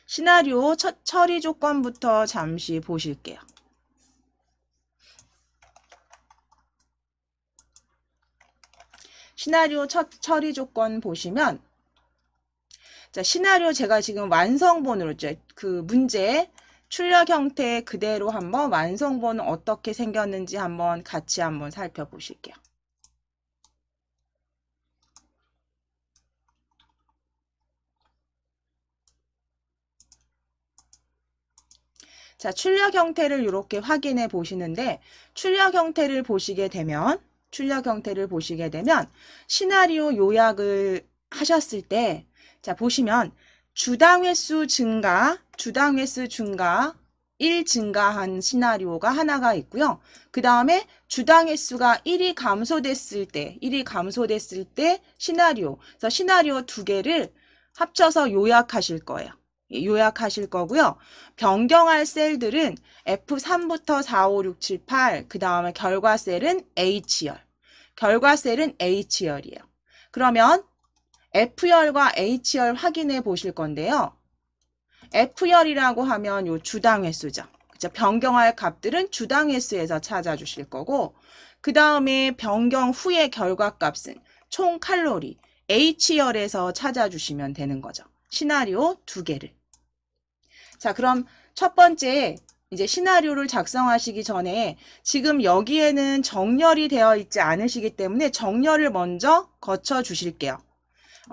시나리오 처리 조건부터 잠시 보실게요. 시나리오 처리 조건 보시면, 자, 시나리오 제가 지금 완성본으로 그 문제 출력 형태 그대로 한번 완성본은 어떻게 생겼는지 한번 같이 한번 살펴보실게요. 자, 출력 형태를 이렇게 확인해 보시는데, 출력 형태를 보시게 되면 시나리오 요약을 하셨을 때, 자, 보시면 주당 횟수 증가 1 증가한 시나리오가 하나가 있고요. 그 다음에 주당 횟수가 1이 감소됐을 때 시나리오, 그래서 시나리오 두 개를 합쳐서 요약하실 거예요. 요약하실 거고요. 변경할 셀들은 F3부터 4, 5, 6, 7, 8, 그 다음에 결과 셀은 H열. 결과 셀은 H열이에요. 그러면 F열과 H열 확인해 보실 건데요. F열이라고 하면 요 주당 횟수죠. 그죠? 변경할 값들은 주당 횟수에서 찾아주실 거고, 그 다음에 변경 후의 결과값은 총 칼로리, H열에서 찾아주시면 되는 거죠. 시나리오 두 개를. 자, 그럼 첫 번째 이제 시나리오를 작성하시기 전에 지금 여기에는 정렬이 되어 있지 않으시기 때문에 정렬을 먼저 거쳐 주실게요.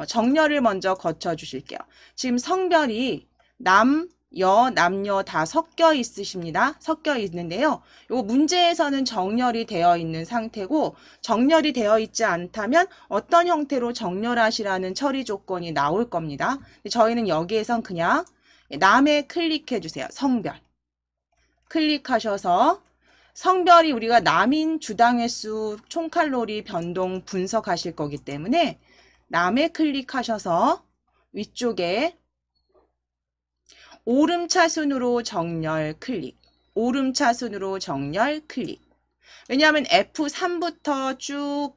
정렬을 먼저 거쳐 주실게요. 지금 성별이 남녀 다 섞여 있으십니다. 섞여 있는데요. 요 문제에서는 정렬이 되어 있는 상태고, 정렬이 되어 있지 않다면 어떤 형태로 정렬하시라는 처리 조건이 나올 겁니다. 저희는 여기에선 그냥 남에 클릭해 주세요. 성별. 클릭하셔서 성별이 우리가 남인 주당 횟수 총칼로리 변동 분석하실 거기 때문에 남에 클릭하셔서 위쪽에 오름차순으로 정렬 클릭. 오름차순으로 정렬 클릭. 왜냐하면 F3부터 쭉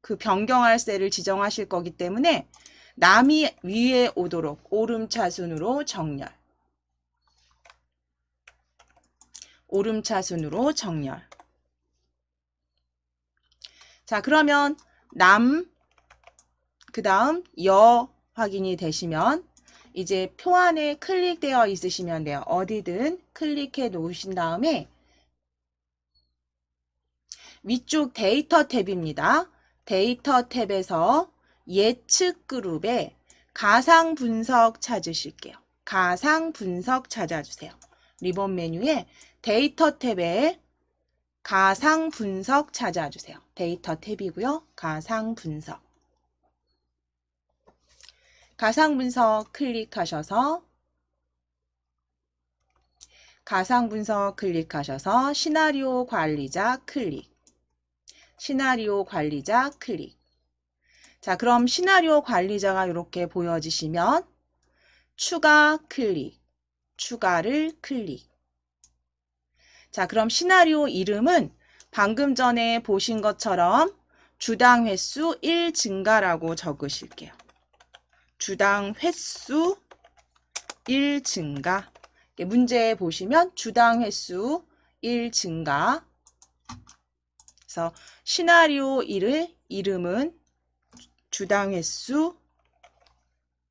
그 변경할 셀을 지정하실 거기 때문에 남이 위에 오도록 오름차순으로 정렬. 오름차순으로 정렬. 자, 그러면 남, 그 다음 여 확인이 되시면 이제 표안에 클릭되어 있으시면 돼요. 어디든 클릭해 놓으신 다음에 위쪽 데이터 탭입니다. 데이터 탭에서 예측 그룹에 가상 분석 찾으실게요. 가상 분석 찾아주세요. 리본 메뉴에 데이터 탭에 가상 분석 찾아주세요. 데이터 탭이고요. 가상 분석. 가상 분석 클릭하셔서 시나리오 관리자 클릭. 시나리오 관리자 클릭. 자, 그럼 시나리오 관리자가 이렇게 보여지시면 추가 클릭. 추가를 클릭. 자, 그럼 시나리오 이름은 방금 전에 보신 것처럼 주당 횟수 1 증가라고 적으실게요. 주당 횟수 1 증가. 문제에 보시면 주당 횟수 1 증가. 그래서 시나리오 이름은 주당 횟수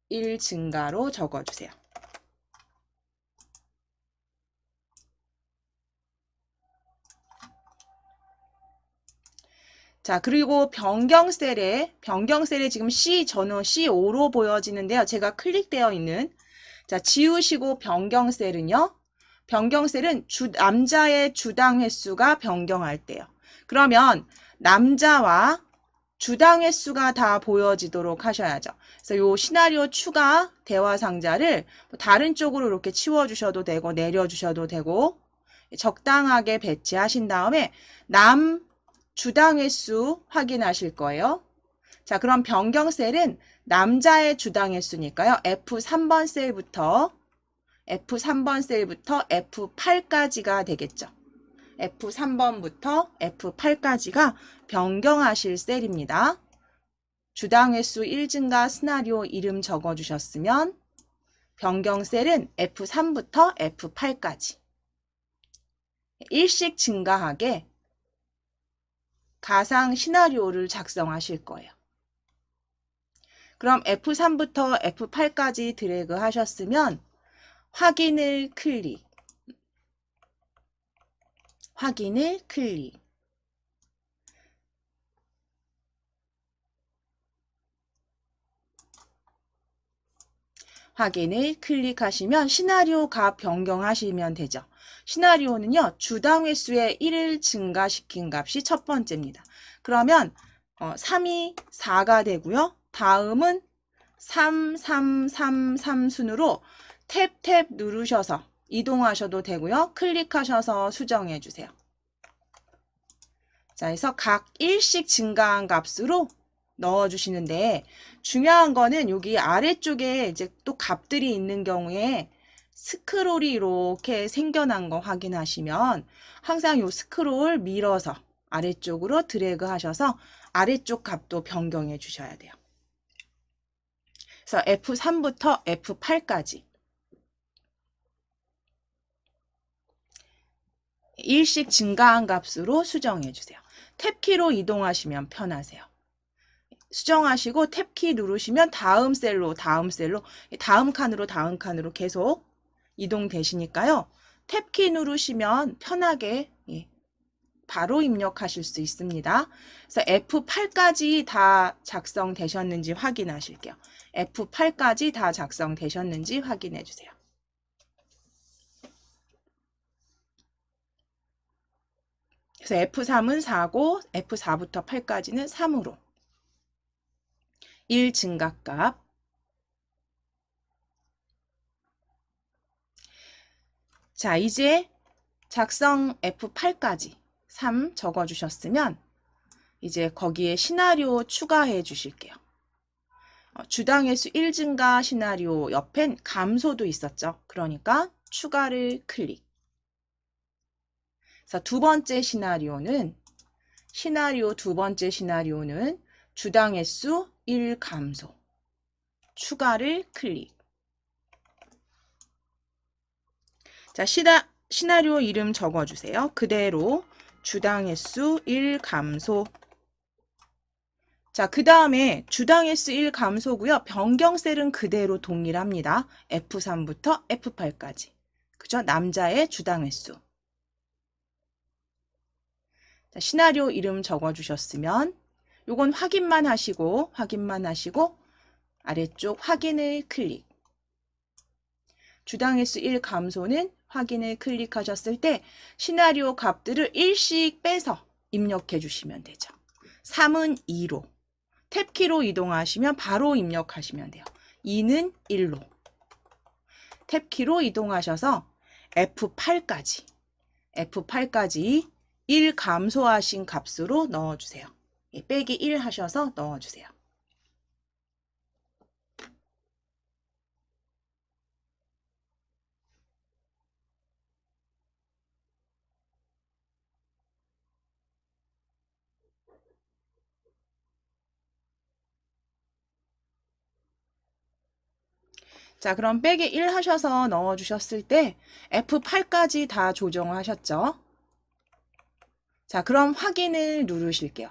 1 증가로 적어주세요. 자, 그리고 변경 셀에 지금 저는 C5로 보여지는데요. 제가 클릭되어 있는, 자, 지우시고 변경 셀은요. 변경 셀은 남자의 주당 횟수가 변경할 때요. 그러면 남자와 주당 횟수가 다 보여지도록 하셔야죠. 그래서 요 시나리오 추가 대화 상자를 다른 쪽으로 이렇게 치워주셔도 되고 내려주셔도 되고 적당하게 배치하신 다음에 남 주당 횟수 확인하실 거예요. 자, 그럼 변경 셀은 남자의 주당 횟수니까요. F3번 셀부터 F3번 셀부터 F8까지가 되겠죠. F3번부터 F8까지가 변경하실 셀입니다. 주당 횟수 1 증가 시나리오 이름 적어주셨으면 변경 셀은 F3부터 F8까지 일씩 증가하게 가상 시나리오를 작성하실 거예요. 그럼 F3부터 F8까지 드래그 하셨으면 확인을 클릭, 확인을 클릭. 확인을 클릭하시면 시나리오 값 변경하시면 되죠. 시나리오는요, 주당 횟수의 1을 증가시킨 값이 첫 번째입니다. 그러면 3이 4가 되고요. 다음은 3, 3, 3, 3 순으로 탭 누르셔서 이동하셔도 되고요. 클릭하셔서 수정해 주세요. 자, 그래서 각 1씩 증가한 값으로 넣어주시는데 중요한 거는 여기 아래쪽에 이제 또 값들이 있는 경우에 스크롤이 이렇게 생겨난 거 확인하시면 항상 요 스크롤 밀어서 아래쪽으로 드래그 하셔서 아래쪽 값도 변경해 주셔야 돼요. 그래서 F3부터 F8까지 일씩 증가한 값으로 수정해 주세요. 탭키로 이동하시면 편하세요. 수정하시고 탭키 누르시면 다음 셀로 다음 칸으로 계속 이동되시니까요. 탭키 누르시면 편하게 바로 입력하실 수 있습니다. 그래서 F8까지 다 작성되셨는지 확인하실게요. F8까지 다 작성되셨는지 확인해 주세요. 그래서 F3은 4고 F4부터 8까지는 3으로 1 증가값. 자, 이제 작성 F8까지 3 적어주셨으면 이제 거기에 시나리오 추가해 주실게요. 주당 횟수 1 증가 시나리오 옆엔 감소도 있었죠. 그러니까 추가를 클릭. 그래서 두 번째 시나리오는 주당 횟수 1 감소. 추가를 클릭. 자, 시나리오 이름 적어주세요. 그대로 주당 횟수 1 감소. 자, 그 다음에 주당 횟수 1 감소고요. 변경 셀은 그대로 동일합니다. F3부터 F8까지. 그죠? 남자의 주당 횟수. 자, 시나리오 이름 적어주셨으면 요건 확인만 하시고 아래쪽 확인을 클릭. 주당 횟수 1 감소는 확인을 클릭하셨을 때 시나리오 값들을 일씩 빼서 입력해 주시면 되죠. 3은 2로 탭키로 이동하시면 바로 입력하시면 돼요. 2는 1로 탭키로 이동하셔서 F8까지 1 감소하신 값으로 넣어주세요. 빼기 1 하셔서 넣어주세요. 자, 그럼 빼기 1 하셔서 넣어주셨을 때 F8까지 다 조정하셨죠? 자, 그럼 확인을 누르실게요.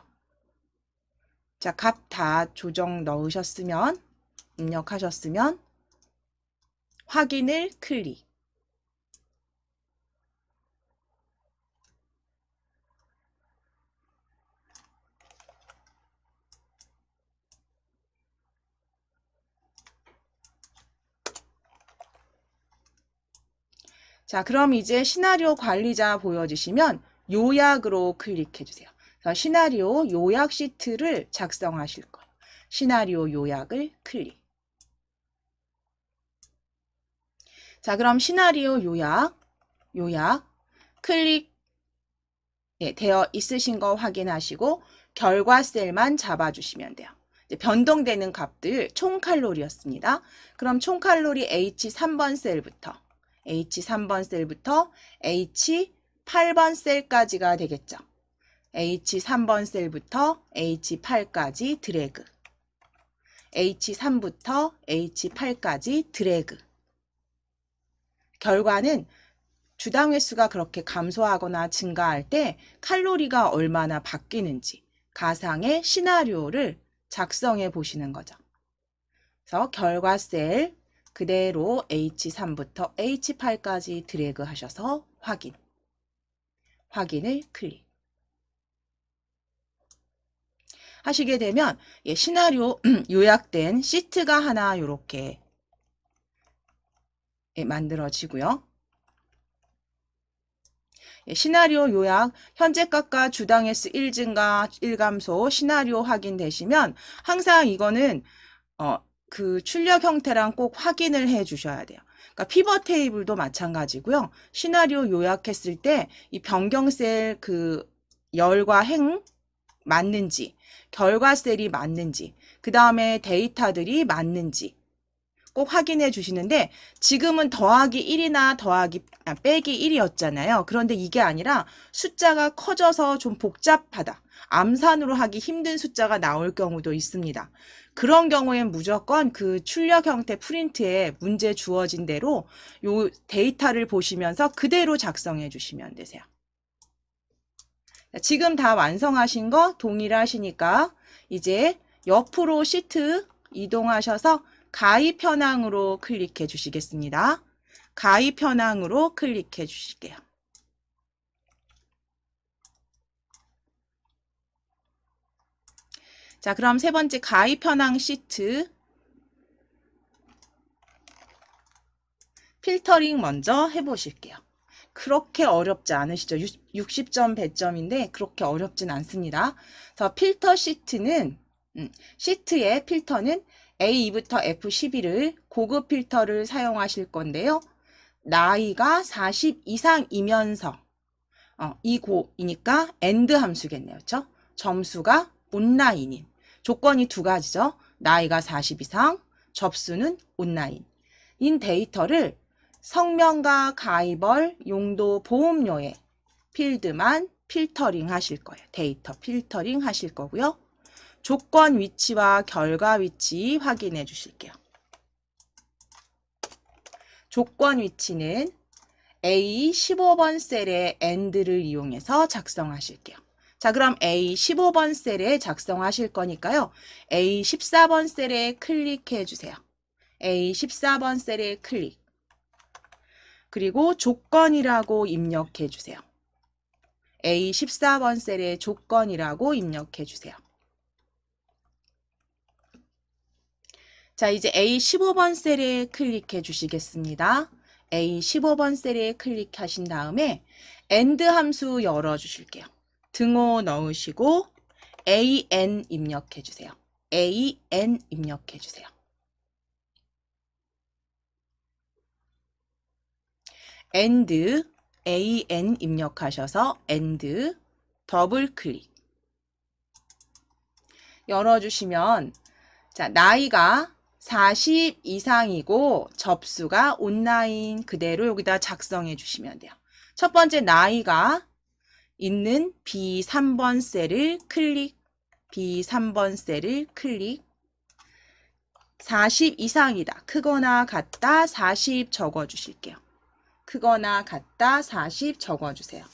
자, 값 다 조정 넣으셨으면, 입력하셨으면 확인을 클릭. 자, 그럼 이제 시나리오 관리자 보여주시면 요약으로 클릭해 주세요. 시나리오 요약 시트를 작성하실 거예요. 시나리오 요약을 클릭. 자, 그럼 시나리오 요약 클릭 되어 있으신 거 확인하시고 결과 셀만 잡아주시면 돼요. 이제 변동되는 값들 총 칼로리였습니다. 그럼 총 칼로리 H3번 셀부터 H3번 셀부터 H8번 셀까지가 되겠죠. H3번 셀부터 H8까지 드래그. H3부터 H8까지 드래그. 결과는 주당 횟수가 그렇게 감소하거나 증가할 때 칼로리가 얼마나 바뀌는지 가상의 시나리오를 작성해 보시는 거죠. 그래서 결과 셀 그대로 H3부터 H8까지 드래그 하셔서 확인. 확인을 클릭. 하시게 되면 시나리오 요약된 시트가 하나 이렇게 만들어지고요. 시나리오 요약, 현재값과 주당 횟수 1증가, 1감소, 시나리오 확인되시면 항상 이거는 그 출력 형태랑 꼭 확인을 해 주셔야 돼요. 그러니까 피벗 테이블도 마찬가지고요. 시나리오 요약했을 때 이 변경셀 그 열과 행 맞는지, 결과 셀이 맞는지, 그 다음에 데이터들이 맞는지 꼭 확인해 주시는데 지금은 더하기 1이나 빼기 1이었잖아요. 그런데 이게 아니라 숫자가 커져서 좀 복잡하다. 암산으로 하기 힘든 숫자가 나올 경우도 있습니다. 그런 경우엔 무조건 그 출력 형태 프린트에 문제 주어진 대로 요 데이터를 보시면서 그대로 작성해 주시면 되세요. 지금 다 완성하신 거 동일하시니까 이제 옆으로 시트 이동하셔서 가입 현황으로 클릭해 주시겠습니다. 가입 현황으로 클릭해 주실게요. 자, 그럼 세 번째 가입 현황 시트 필터링 먼저 해보실게요. 그렇게 어렵지 않으시죠? 60점 100점인데 그렇게 어렵진 않습니다. 그래서 필터 시트는 시트의 필터는 A2부터 F11을 고급 필터를 사용하실 건데요. 나이가 40 이상이면서 이니까 AND 함수겠네요. 그렇죠? 점수가 온라인인 조건이 두 가지죠. 나이가 40 이상, 접수는 온라인인 데이터를 성명과 가입월, 용도, 보험료의 필드만 필터링 하실 거예요. 데이터 필터링 하실 거고요. 조건 위치와 결과 위치 확인해 주실게요. 조건 위치는 A15번 셀의 AND를 이용해서 작성하실게요. 자, 그럼 A15번 셀에 작성하실 거니까요. A14번 셀에 클릭해 주세요. A14번 셀에 클릭. 그리고 조건이라고 입력해 주세요. A14번 셀에 조건이라고 입력해 주세요. 자, 이제 A15번 셀에 클릭해 주시겠습니다. A15번 셀에 클릭하신 다음에 AND 함수 열어 주실게요. 등호 넣으시고 AN 입력해 주세요. AN 입력해 주세요. AND AN 입력하셔서 AND 더블 클릭 열어주시면 자, 나이가 40 이상이고 접수가 온라인 그대로 여기다 작성해 주시면 돼요. 첫 번째 나이가 있는 B3번 셀을 클릭, B3번 셀을 클릭, 40 이상이다. 크거나 같다 40 적어 주실게요. 크거나 같다 40 적어 주세요.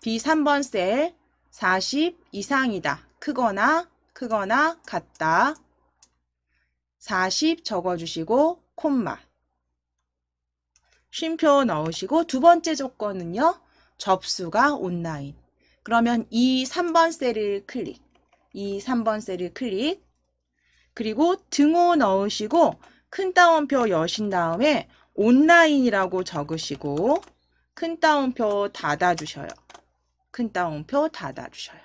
B3번 셀 40 이상이다. 크거나 같다 40 적어주시고 콤마 쉼표 넣으시고 두 번째 조건은요. 접수가 온라인. 그러면 이 3번 셀을 클릭. 이 3번 셀을 클릭. 그리고 등호 넣으시고 큰 따옴표 여신 다음에 온라인이라고 적으시고 큰 따옴표 닫아주셔요. 큰 따옴표 닫아주셔요.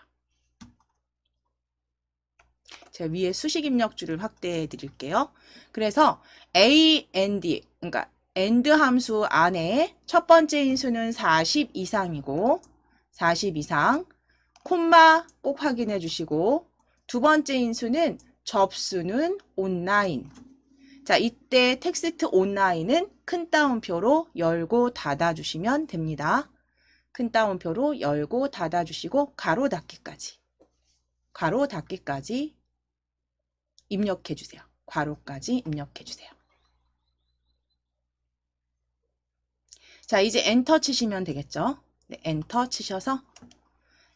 제가 위에 수식 입력줄을 확대해 드릴게요. 그래서 AND, 그러니까 AND 함수 안에 첫 번째 인수는 40 이상이고 40 이상, 콤마 꼭 확인해 주시고 두 번째 인수는 접수는 온라인. 자, 이때 텍스트 온라인은 큰 따옴표로 열고 닫아 주시면 됩니다. 큰 따옴표로 열고 닫아 주시고 가로 닫기까지 입력해 주세요. 괄호까지 입력해 주세요. 자, 이제 엔터 치시면 되겠죠? 네, 엔터 치셔서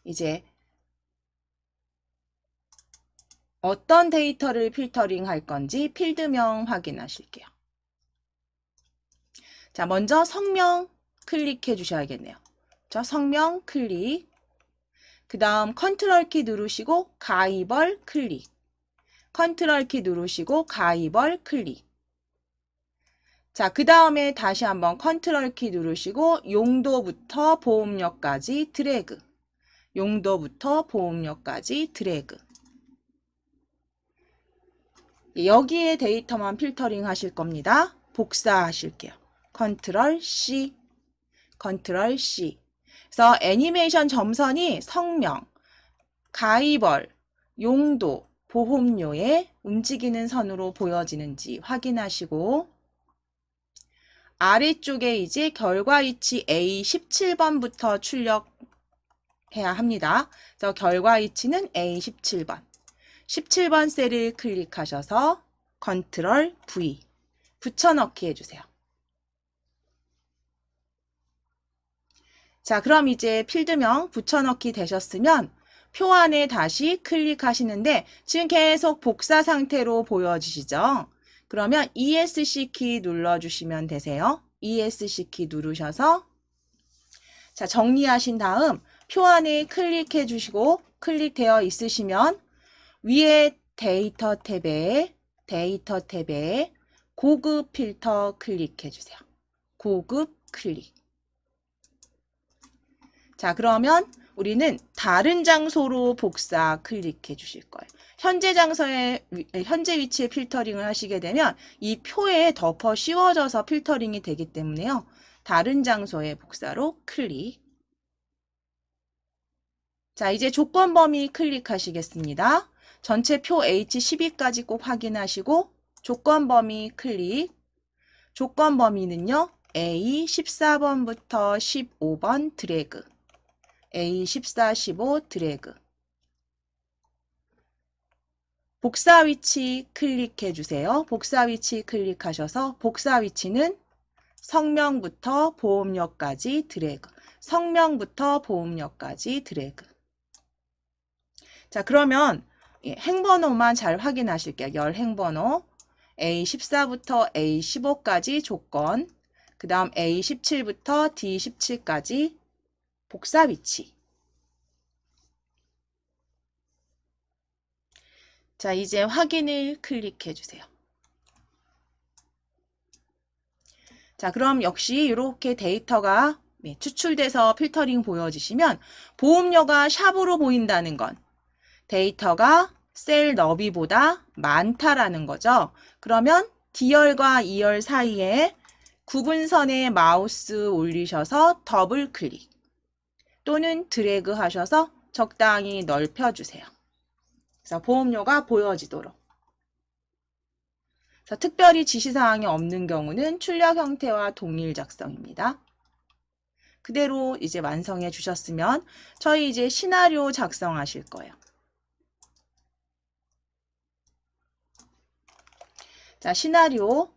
이제 어떤 데이터를 필터링 할 건지 필드명 확인하실게요. 자, 먼저 성명 클릭해 주셔야겠네요. 저 성명 클릭. 그 다음 컨트롤 키 누르시고 가이벌 클릭. 컨트롤 키 누르시고 가이벌 클릭. 자, 그 다음에 다시 한번 컨트롤 키 누르시고 용도부터 보험료까지 드래그. 용도부터 보험료까지 드래그. 여기에 데이터만 필터링 하실 겁니다. 복사하실게요. 컨트롤 C. 컨트롤 C. 그래서 애니메이션 점선이 성명, 가이벌, 용도, 보험료에 움직이는 선으로 보여지는지 확인하시고 아래쪽에 이제 결과 위치 A17번부터 출력해야 합니다. 그래서 결과 위치는 A17번. 17번 셀을 클릭하셔서 컨트롤 V 붙여넣기 해주세요. 자, 그럼 이제 필드명 붙여넣기 되셨으면 표 안에 다시 클릭하시는데 지금 계속 복사 상태로 보여지시죠? 그러면 ESC 키 눌러주시면 되세요. ESC 키 누르셔서 자, 정리하신 다음 표 안에 클릭해 주시고 클릭되어 있으시면 위에 데이터 탭에 고급 필터 클릭해 주세요. 고급 클릭. 자, 그러면 우리는 다른 장소로 복사 클릭해 주실 거예요. 현재 위치에 필터링을 하시게 되면 이 표에 덮어 씌워져서 필터링이 되기 때문에요. 다른 장소의 복사로 클릭. 자, 이제 조건 범위 클릭하시겠습니다. 전체 표 H12까지 꼭 확인하시고 조건 범위 클릭. 조건 범위는요. A14번부터 15번 드래그. A14, 15 드래그. 복사 위치 클릭해 주세요. 복사 위치 클릭하셔서 복사 위치는 성명부터 보험료까지 드래그. 성명부터 보험료까지 드래그. 자, 그러면 행번호만 잘 확인하실게요. 열 행번호. A14부터 A15까지 조건. 그 다음 A17부터 D17까지 복사 위치. 자, 이제 확인을 클릭해 주세요. 자, 그럼 역시 이렇게 데이터가 추출돼서 필터링 보여지시면 보험료가 샵으로 보인다는 건 데이터가 셀 너비보다 많다라는 거죠. 그러면 D열과 E열 사이에 구분선에 마우스 올리셔서 더블 클릭 또는 드래그 하셔서 적당히 넓혀주세요. 그래서 보험료가 보여지도록. 그래서 특별히 지시사항이 없는 경우는 출력 형태와 동일 작성입니다. 그대로 이제 완성해 주셨으면 저희 이제 시나리오 작성하실 거예요. 자, 시나리오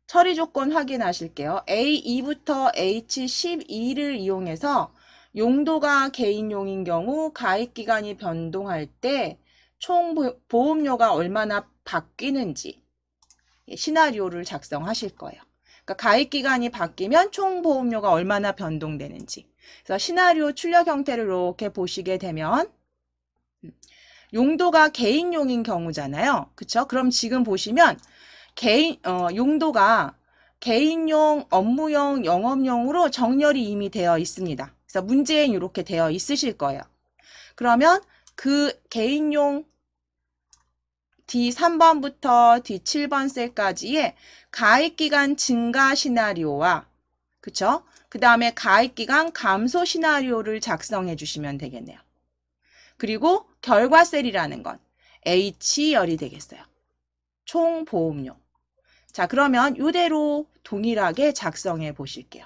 처리 조건 확인하실게요. A2부터 H12를 이용해서 용도가 개인용인 경우 가입기간이 변동할 때 총 보험료가 얼마나 바뀌는지 시나리오를 작성하실 거예요. 그러니까 가입기간이 바뀌면 총 보험료가 얼마나 변동되는지. 그래서 시나리오 출력 형태를 이렇게 보시게 되면 용도가 개인용인 경우잖아요. 그쵸? 그럼 지금 보시면 용도가 개인용, 업무용, 영업용으로 정렬이 이미 되어 있습니다. 그래서 문제엔 이렇게 되어 있으실 거예요. 그러면 그 개인용 D3번부터 D7번 셀까지의 가입기간 증가 시나리오와 그쵸? 그 다음에 가입기간 감소 시나리오를 작성해 주시면 되겠네요. 그리고 결과셀이라는 건 H열이 되겠어요. 총 보험료. 자, 그러면 이대로 동일하게 작성해 보실게요.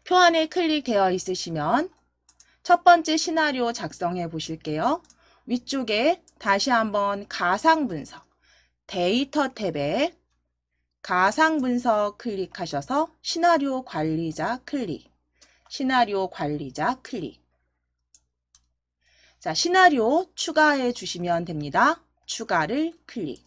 표 안에 클릭되어 있으시면 첫 번째 시나리오 작성해 보실게요. 위쪽에 다시 한번 가상분석, 데이터 탭에 가상분석 클릭하셔서 시나리오 관리자 클릭, 시나리오 관리자 클릭. 자, 시나리오 추가해 주시면 됩니다. 추가를 클릭.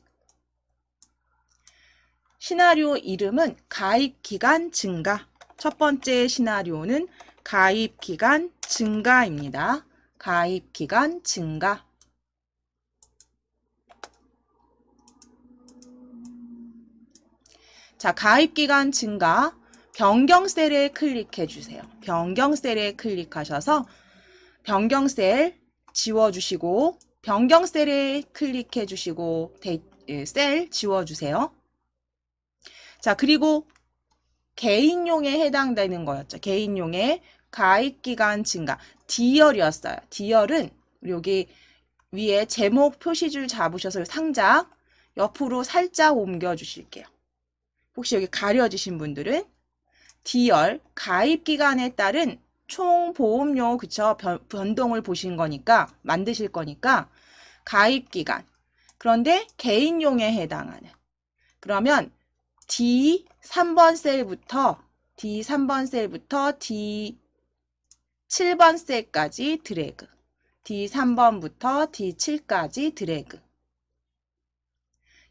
시나리오 이름은 가입기간 증가. 첫 번째 시나리오는 가입기간 증가입니다. 가입기간 증가. 자, 가입기간 증가. 변경셀에 클릭해 주세요. 변경셀에 클릭하셔서 변경셀 지워주시고 변경셀에 클릭해 주시고 셀 지워주세요. 자, 그리고 개인용에 해당되는 거였죠. 개인용의 가입기간 증가. D열이었어요. D열은 여기 위에 제목 표시줄 잡으셔서 상자 옆으로 살짝 옮겨 주실게요. 혹시 여기 가려지신 분들은 D열 가입기간에 따른 총 보험료 그쵸? 변동을 보신 거니까 만드실 거니까 가입기간. 그런데 개인용에 해당하는. 그러면 D3번 셀부터 D7번 셀까지 드래그. D3번부터 D7까지 드래그.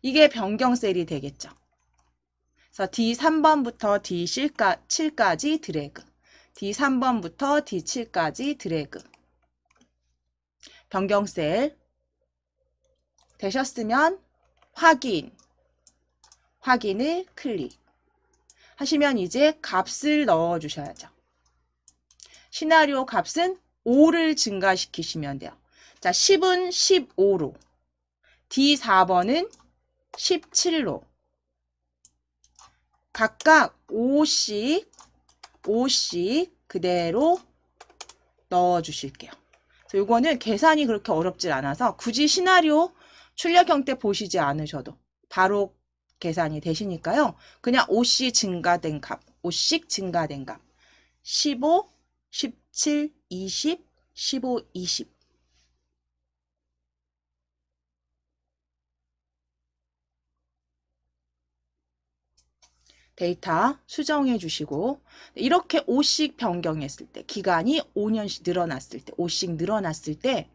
이게 변경셀이 되겠죠. 그래서 D3번부터 D7까지 드래그. D3번부터 D7까지 드래그. 변경셀 되셨으면 확인을 클릭 하시면 이제 값을 넣어 주셔야죠. 시나리오 값은 5를 증가시키시면 돼요. 자, 10은 15로, D4번은 17로, 각각 5씩 그대로 넣어 주실게요. 이거는 계산이 그렇게 어렵질 않아서 굳이 시나리오 출력형 때 보시지 않으셔도 바로 계산이 되시니까요. 그냥 5씩 증가된 값, 15, 17, 20, 15, 20. 데이터 수정해 주시고 이렇게 5씩 변경했을 때 기간이 5년씩 늘어났을 때 5씩 늘어났을 때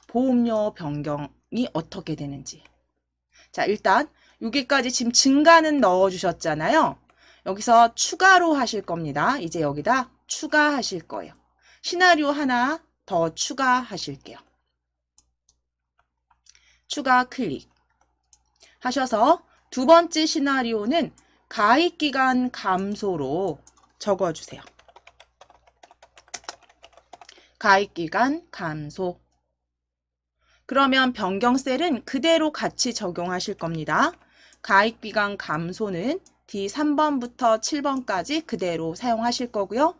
보험료 변경이 어떻게 되는지. 자, 일단 여기까지 지금 증가는 넣어 주셨잖아요. 여기서 추가로 하실 겁니다. 이제 여기다 추가하실 거예요. 시나리오 하나 더 추가하실게요. 추가 클릭 하셔서 두 번째 시나리오는 가입기간 감소로 적어주세요. 가입기간 감소. 그러면 변경셀은 그대로 같이 적용하실 겁니다. 가입기간 감소는 D3번부터 7번까지 그대로 사용하실 거고요.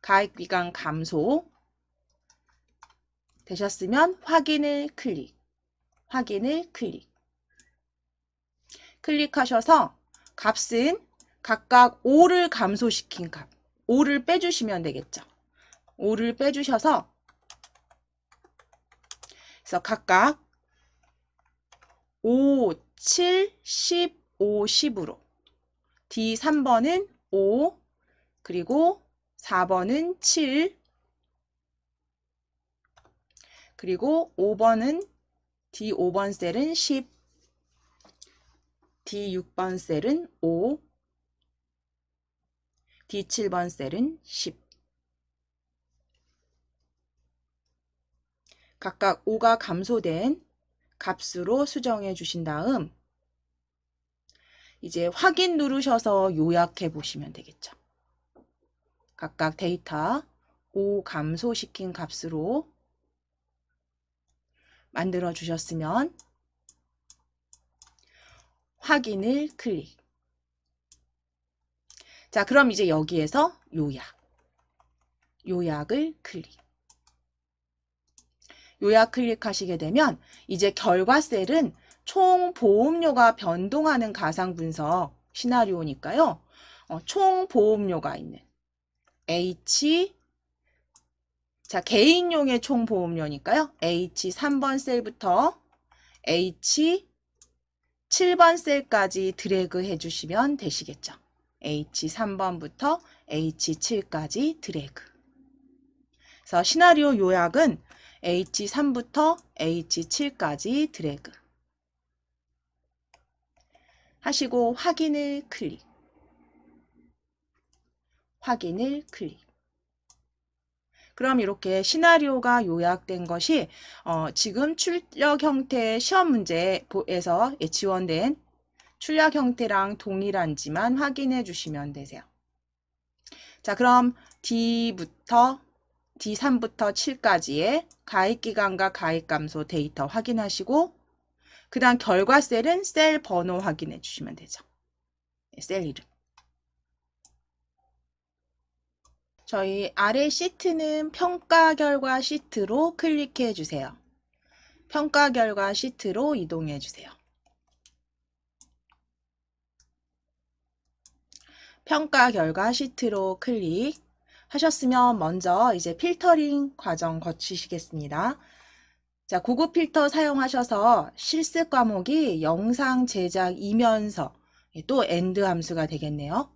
가입기간 감소 되셨으면 확인을 클릭. 클릭하셔서 값은 각각 5를 감소시킨 값, 5를 빼주시면 되겠죠. 5를 빼주셔서 그래서 각각 5, 7, 15, 10으로 D3번은 5, 그리고 4번은 7, 그리고 5번은 D5번 셀은 10, D6번 셀은 5, D7번 셀은 10. 각각 5가 감소된 값으로 수정해 주신 다음 이제 확인 누르셔서 요약해 보시면 되겠죠. 각각 데이터 5 감소시킨 값으로 만들어 주셨으면 확인을 클릭. 자, 그럼 이제 여기에서 요약을 클릭. 요약 클릭하시게 되면 이제 결과 셀은 총 보험료가 변동하는 가상 분석 시나리오니까요. 총 보험료가 있는 H, 자, 개인용의 총 보험료니까요. H 3번 셀부터 H 7번 셀까지 드래그 해주시면 되시겠죠. H 3번부터 H 7까지 드래그. 그래서 시나리오 요약은 H 3부터 H 7까지 드래그 하시고 확인을 클릭. 확인을 클릭. 그럼 이렇게 시나리오가 요약된 것이 지금 출력 형태의 시험 문제에서 지원된 출력 형태랑 동일한지만 확인해 주시면 되세요. 자, 그럼 D3부터 7까지의 가입기간과 가입감소 데이터 확인하시고 그 다음 결과 셀은 셀 번호 확인해 주시면 되죠. 셀 이름. 저희 아래 시트는 평가 결과 시트로 클릭해 주세요. 평가 결과 시트로 이동해 주세요. 평가 결과 시트로 클릭하셨으면 먼저 이제 필터링 과정 거치시겠습니다. 자, 고급 필터 사용하셔서 실습 과목이 영상 제작이면서 또 엔드 함수가 되겠네요.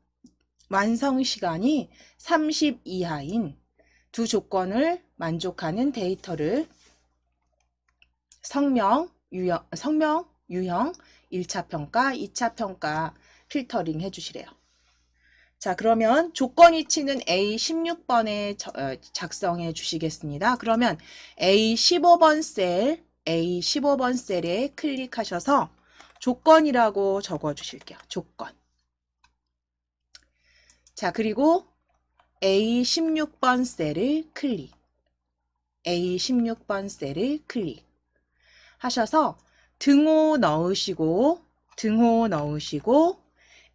완성 시간이 30 이하인 두 조건을 만족하는 데이터를 성명, 유형, 1차 평가, 2차 평가 필터링 해주시래요. 자, 그러면 조건 위치는 A16번에 작성해 주시겠습니다. 그러면 A15번 셀에 클릭하셔서 조건이라고 적어 주실게요. 조건. 자, 그리고 A16번 셀을 클릭. A16번 셀을 클릭. 하셔서 등호 넣으시고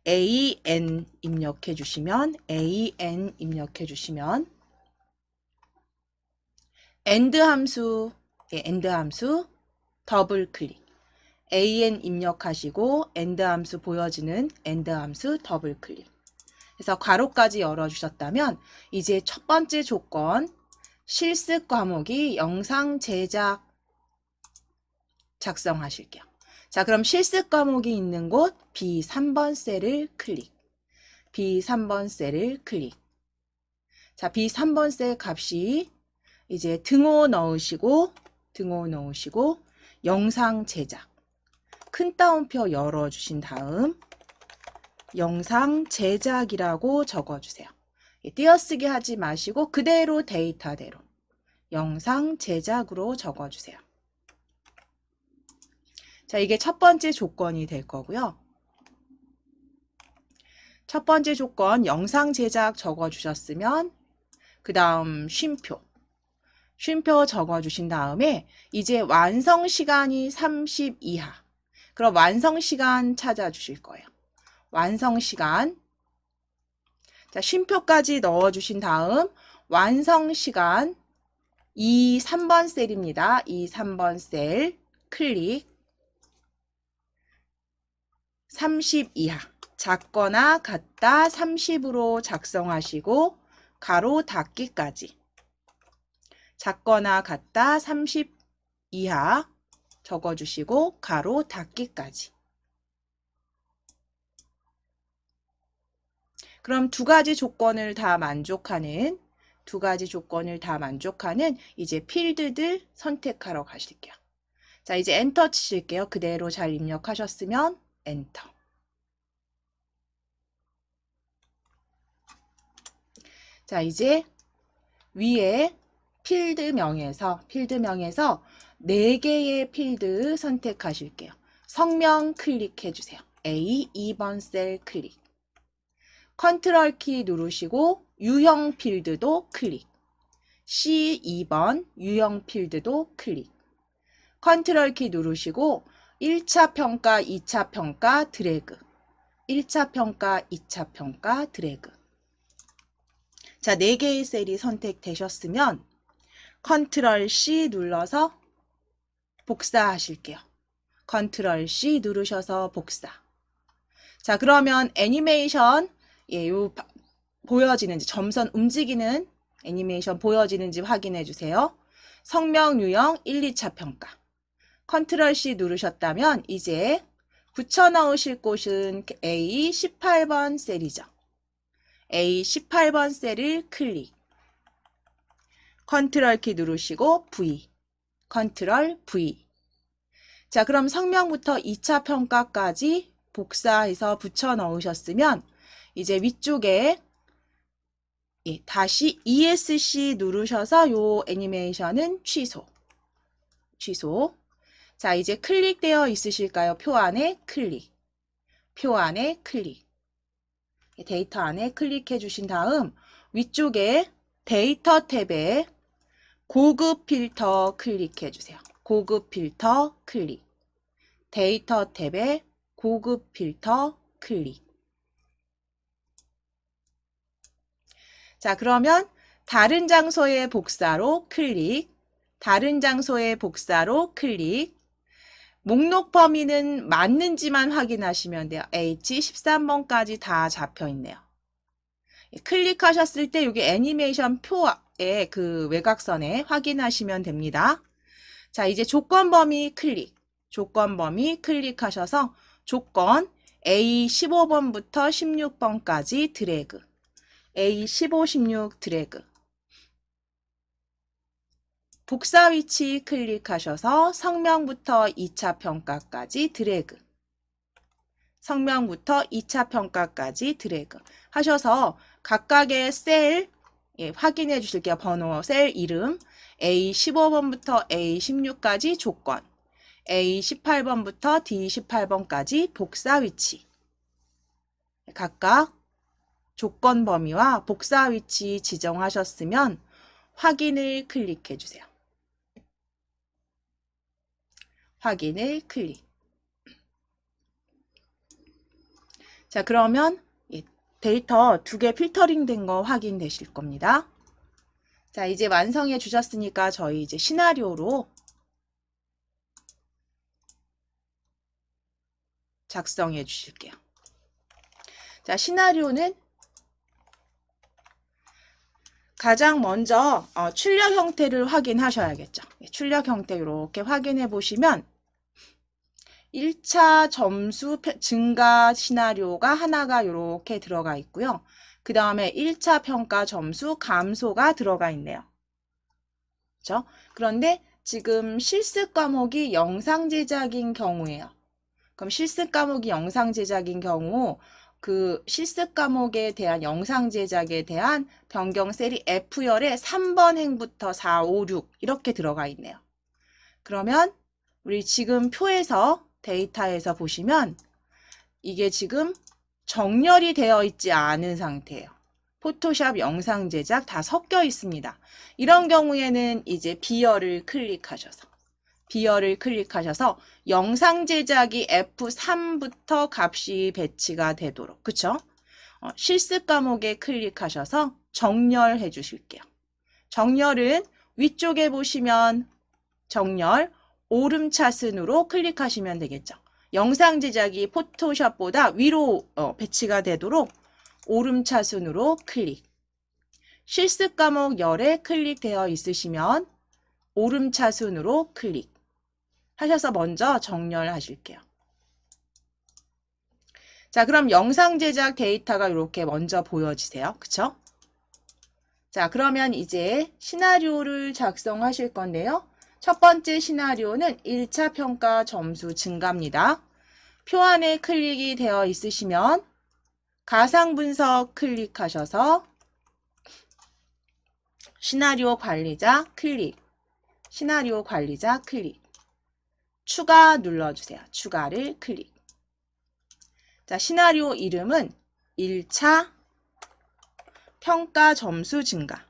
AN 입력해 주시면 엔드 함수 더블 클릭. AN 입력하시고 엔드 함수 보여지는 엔드 함수 더블 클릭. 그래서 괄호까지 열어주셨다면 이제 첫 번째 조건 실습 과목이 영상 제작 작성하실게요. 자, 그럼 실습 과목이 있는 곳 B3번 셀을 클릭. B3번 셀을 클릭. 자, B3번 셀 값이 이제 등호 넣으시고 영상 제작. 큰 따옴표 열어주신 다음 영상 제작이라고 적어주세요. 띄어쓰기 하지 마시고 그대로 데이터대로 영상 제작으로 적어주세요. 자, 이게 첫 번째 조건이 될 거고요. 첫 번째 조건 영상 제작 적어주셨으면 그 다음 쉼표 적어주신 다음에 이제 완성 시간이 30 이하. 그럼 완성 시간 찾아주실 거예요. 완성 시간. 자, 쉼표까지 넣어주신 다음 완성 시간 3번 셀입니다. 3번 셀 클릭. 30 이하. 작거나 같다 30으로 작성하시고 가로 닫기까지. 작거나 같다 30 이하 적어주시고 가로 닫기까지. 그럼 두 가지 조건을 다 만족하는 이제 필드들 선택하러 가실게요. 자, 이제 엔터 치실게요. 그대로 잘 입력하셨으면 엔터. 자, 이제 위에 필드명에서 4개의 필드 선택하실게요. 성명 클릭해 주세요. A 2번 셀 클릭. 컨트롤 키 누르시고 유형 필드도 클릭. C 2번 유형 필드도 클릭. 컨트롤 키 누르시고 1차 평가, 2차 평가 드래그. 1차 평가, 2차 평가 드래그. 자, 4개의 셀이 선택되셨으면 컨트롤 C 눌러서 복사하실게요. 컨트롤 C 누르셔서 복사. 자, 그러면 애니메이션, 보여지는지, 점선 움직이는 애니메이션 보여지는지 확인해 주세요. 성명 유형 1, 2차 평가. 컨트롤 C 누르셨다면 이제 붙여 넣으실 곳은 A18번 셀이죠. A18번 셀을 클릭. 컨트롤 키 누르시고 V. 컨트롤 V. 자, 그럼 성명부터 2차 평가까지 복사해서 붙여 넣으셨으면 이제 위쪽에 다시 ESC 누르셔서 요 애니메이션은 취소. 취소. 자, 이제 클릭되어 있으실까요? 표 안에 클릭. 표 안에 클릭. 데이터 안에 클릭해 주신 다음 위쪽에 데이터 탭에 고급 필터 클릭해 주세요. 고급 필터 클릭. 데이터 탭에 고급 필터 클릭. 자, 그러면 다른 장소의 복사로 클릭. 다른 장소의 복사로 클릭. 목록 범위는 맞는지만 확인하시면 돼요. H13번까지 다 잡혀 있네요. 클릭하셨을 때 여기 애니메이션 표의 그 외곽선에 확인하시면 됩니다. 자, 이제 조건 범위 클릭. 조건 범위 클릭하셔서 조건 A15번부터 16번까지 드래그. A15, 16 드래그. 복사 위치 클릭하셔서 성명부터 2차 평가까지 드래그. 성명부터 2차 평가까지 드래그 하셔서 각각의 셀 확인해 주실게요. 번호, 셀 이름 A15번부터 A16까지 조건, A18번부터 D18번까지 복사 위치. 각각 조건 범위와 복사 위치 지정하셨으면 확인을 클릭해 주세요. 확인을 클릭. 자, 그러면 데이터 2개 필터링 된 거 확인되실 겁니다. 자, 이제 완성해 주셨으니까 저희 이제 시나리오로 작성해 주실게요. 자, 시나리오는 가장 먼저 출력 형태를 확인하셔야겠죠. 출력 형태 이렇게 확인해 보시면 1차 점수 증가 시나리오가 하나가 이렇게 들어가 있고요. 그 다음에 1차 평가 점수 감소가 들어가 있네요. 그렇죠? 그런데 지금 실습 과목이 영상 제작인 경우예요. 그럼 실습 과목이 영상 제작인 경우 그 실습 과목에 대한 영상 제작에 대한 변경 셀이 F열에 3번 행부터 4, 5, 6 이렇게 들어가 있네요. 그러면 우리 지금 표에서 데이터에서 보시면 이게 지금 정렬이 되어 있지 않은 상태예요. 포토샵 영상 제작 다 섞여 있습니다. 이런 경우에는 이제 B열을 클릭하셔서 영상 제작이 F3부터 값이 배치가 되도록, 그쵸? 실습 과목에 클릭하셔서 정렬해 주실게요. 정렬은 위쪽에 보시면 정렬 오름차순으로 클릭하시면 되겠죠. 영상 제작이 포토샵보다 위로 배치가 되도록 오름차순으로 클릭. 실습 과목 열에 클릭되어 있으시면 오름차순으로 클릭 하셔서 먼저 정렬하실게요. 자, 그럼 영상 제작 데이터가 이렇게 먼저 보여지세요. 그쵸? 자, 그러면 이제 시나리오를 작성하실 건데요. 첫 번째 시나리오는 1차 평가 점수 증가입니다. 표 안에 클릭이 되어 있으시면 가상 분석 클릭하셔서 시나리오 관리자 클릭. 시나리오 관리자 클릭. 추가 눌러주세요. 추가를 클릭. 자, 시나리오 이름은 1차 평가 점수 증가.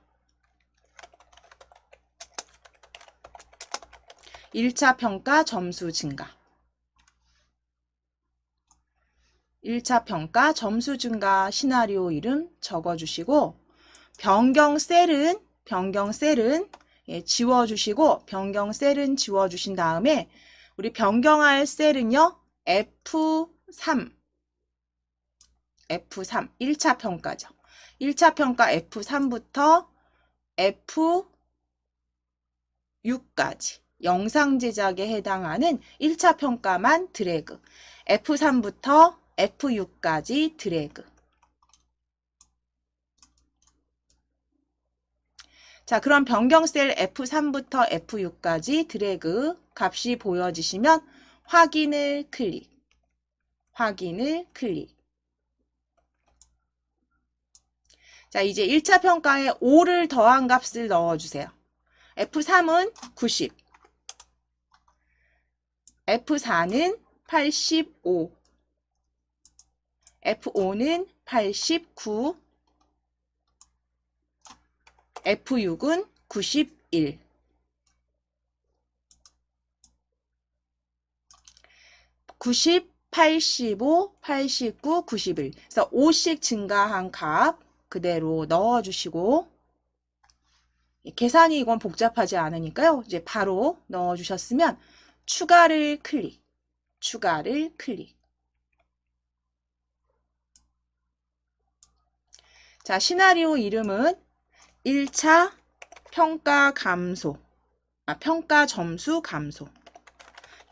1차 평가 점수 증가. 1차 평가 점수 증가 시나리오 이름 적어주시고 변경 셀은 예, 지워주시고 변경 셀은 지워주신 다음에 우리 변경할 셀은요. F3 1차 평가죠. 1차 평가 F3부터 F6까지 영상 제작에 해당하는 1차 평가만 드래그 F3부터 F6까지 드래그. 자, 그럼 변경 셀 F3부터 F6까지 드래그 값이 보여지시면 확인을 클릭. 자, 이제 1차 평가에 5를 더한 값을 넣어주세요. F3은 90, F4는 85, F5는 89, F6은 91. (90) 85, 89, 91. 그래서 5씩 증가한 값 그대로 넣어주시고 계산이 이건 복잡하지 않으니까요. 이제 바로 넣어주셨으면 추가를 클릭. 자, 시나리오 이름은 1차 평가 감소. 평가 점수 감소.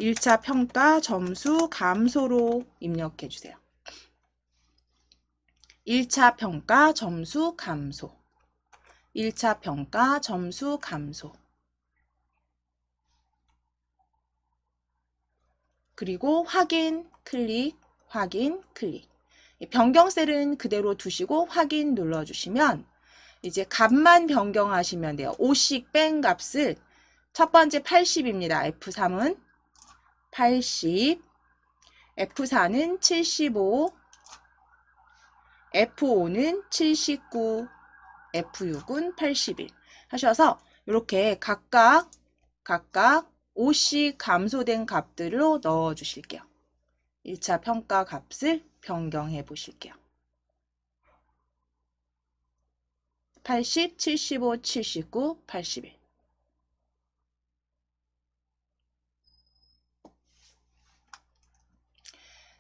1차 평가 점수 감소로 입력해 주세요. 1차 평가 점수 감소. 1차 평가 점수 감소. 그리고 확인 클릭. 변경 셀은 그대로 두시고 확인 눌러주시면 이제 값만 변경하시면 돼요. 5씩 뺀 값을 첫 번째 80입니다. F3은 80, F4는 75, F5는 79, F6은 81 하셔서 이렇게 각각 5씩 감소된 값들로 넣어 주실게요. 1차 평가 값을 변경해 보실게요. 80, 75, 79, 81.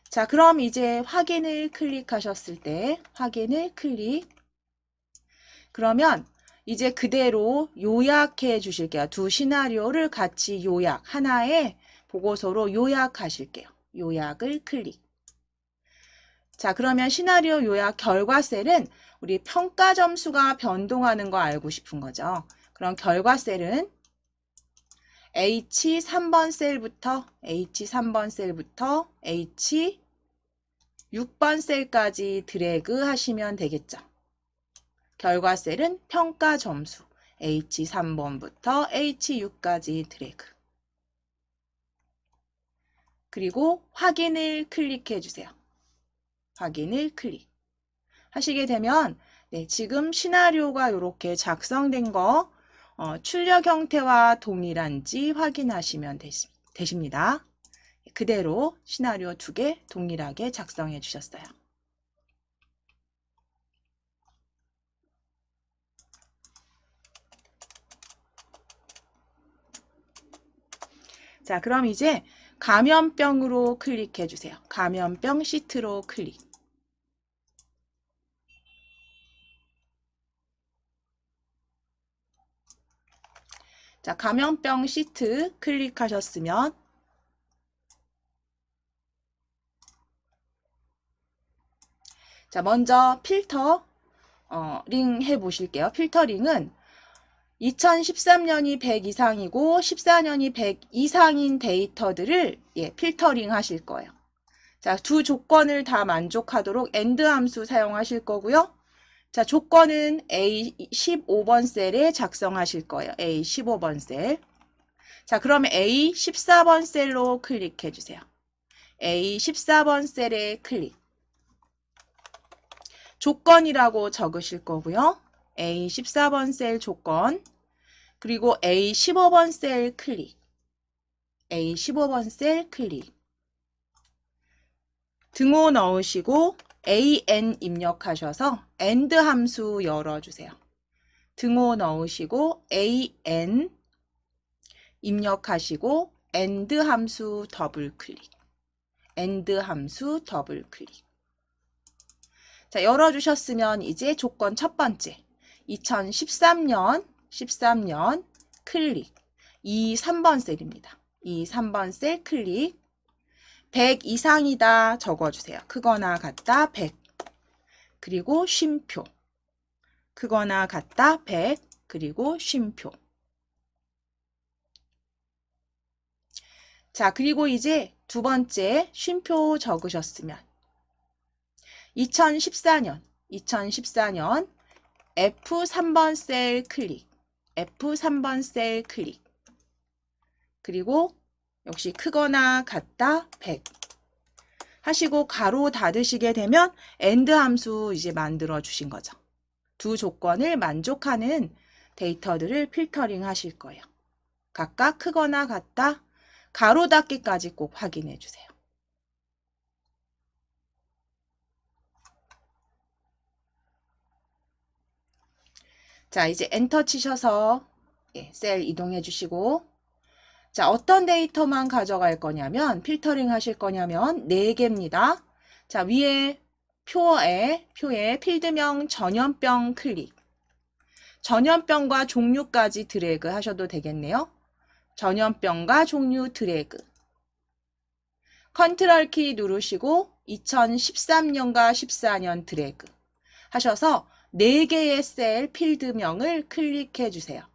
자, 그럼 이제 확인을 클릭하셨을 때 확인을 클릭. 그러면 이제 그대로 요약해 주실게요. 두 시나리오를 같이 요약, 하나의 보고서로 요약하실게요. 요약을 클릭. 자, 그러면 시나리오 요약 결과 셀은 우리 평가 점수가 변동하는 거 알고 싶은 거죠. 그럼 결과 셀은 H3번 셀부터 H6번 셀까지 드래그 하시면 되겠죠. 결과 셀은 평가 점수 H3번부터 H6까지 드래그. 그리고 확인을 클릭해 주세요. 확인을 클릭. 하시게 되면 네, 지금 시나리오가 이렇게 작성된 거 출력 형태와 동일한지 확인하시면 되십니다. 그대로 시나리오 2개 동일하게 작성해 주셨어요. 자, 그럼 이제 감염병으로 클릭해 주세요. 감염병 시트로 클릭. 자, 감염병 시트 클릭하셨으면 자, 먼저 필터링 해보실게요. 필터링은 2013년이 100 이상이고 14년이 100 이상인 데이터들을 필터링 하실 거예요. 자, 두 조건을 다 만족하도록 AND 함수 사용하실 거고요. 자, 조건은 A15번 셀에 작성하실 거예요. A15번 셀. 자, 그러면 A14번 셀로 클릭해 주세요. A14번 셀에 클릭. 조건이라고 적으실 거고요. A14번 셀 조건. 그리고 A15번 셀 클릭. A15번 셀 클릭. 등호 넣으시고 an 입력하셔서 and 함수 열어주세요. 등호 넣으시고 an 입력하시고 and 함수 더블 클릭. and 함수 더블 클릭. 자, 열어주셨으면 이제 조건 첫 번째 2013년 클릭. 이 3번 셀입니다. 이 3번 셀 클릭. 100 이상이다 적어주세요. 크거나 같다 100. 그리고 쉼표. 크거나 같다 100. 그리고 쉼표. 자, 그리고 이제 두 번째 쉼표 적으셨으면 2014년 F3번 셀 클릭. F3번 셀 클릭. 그리고 역시 크거나 같다 100 하시고 가로 닫으시게 되면 AND 함수 이제 만들어 주신 거죠. 두 조건을 만족하는 데이터들을 필터링 하실 거예요. 각각 크거나 같다 가로 닫기까지 꼭 확인해 주세요. 자, 이제 엔터 치셔서 셀 이동해 주시고, 자, 어떤 데이터만 가져갈 거냐면 필터링 하실 거냐면 4개입니다. 자, 위에 표에 필드명 전염병 클릭. 전염병과 종류까지 드래그 하셔도 되겠네요. 전염병과 종류 드래그. 컨트롤 키 누르시고 2013년과 14년 드래그 하셔서 4개의 셀 필드명을 클릭해 주세요.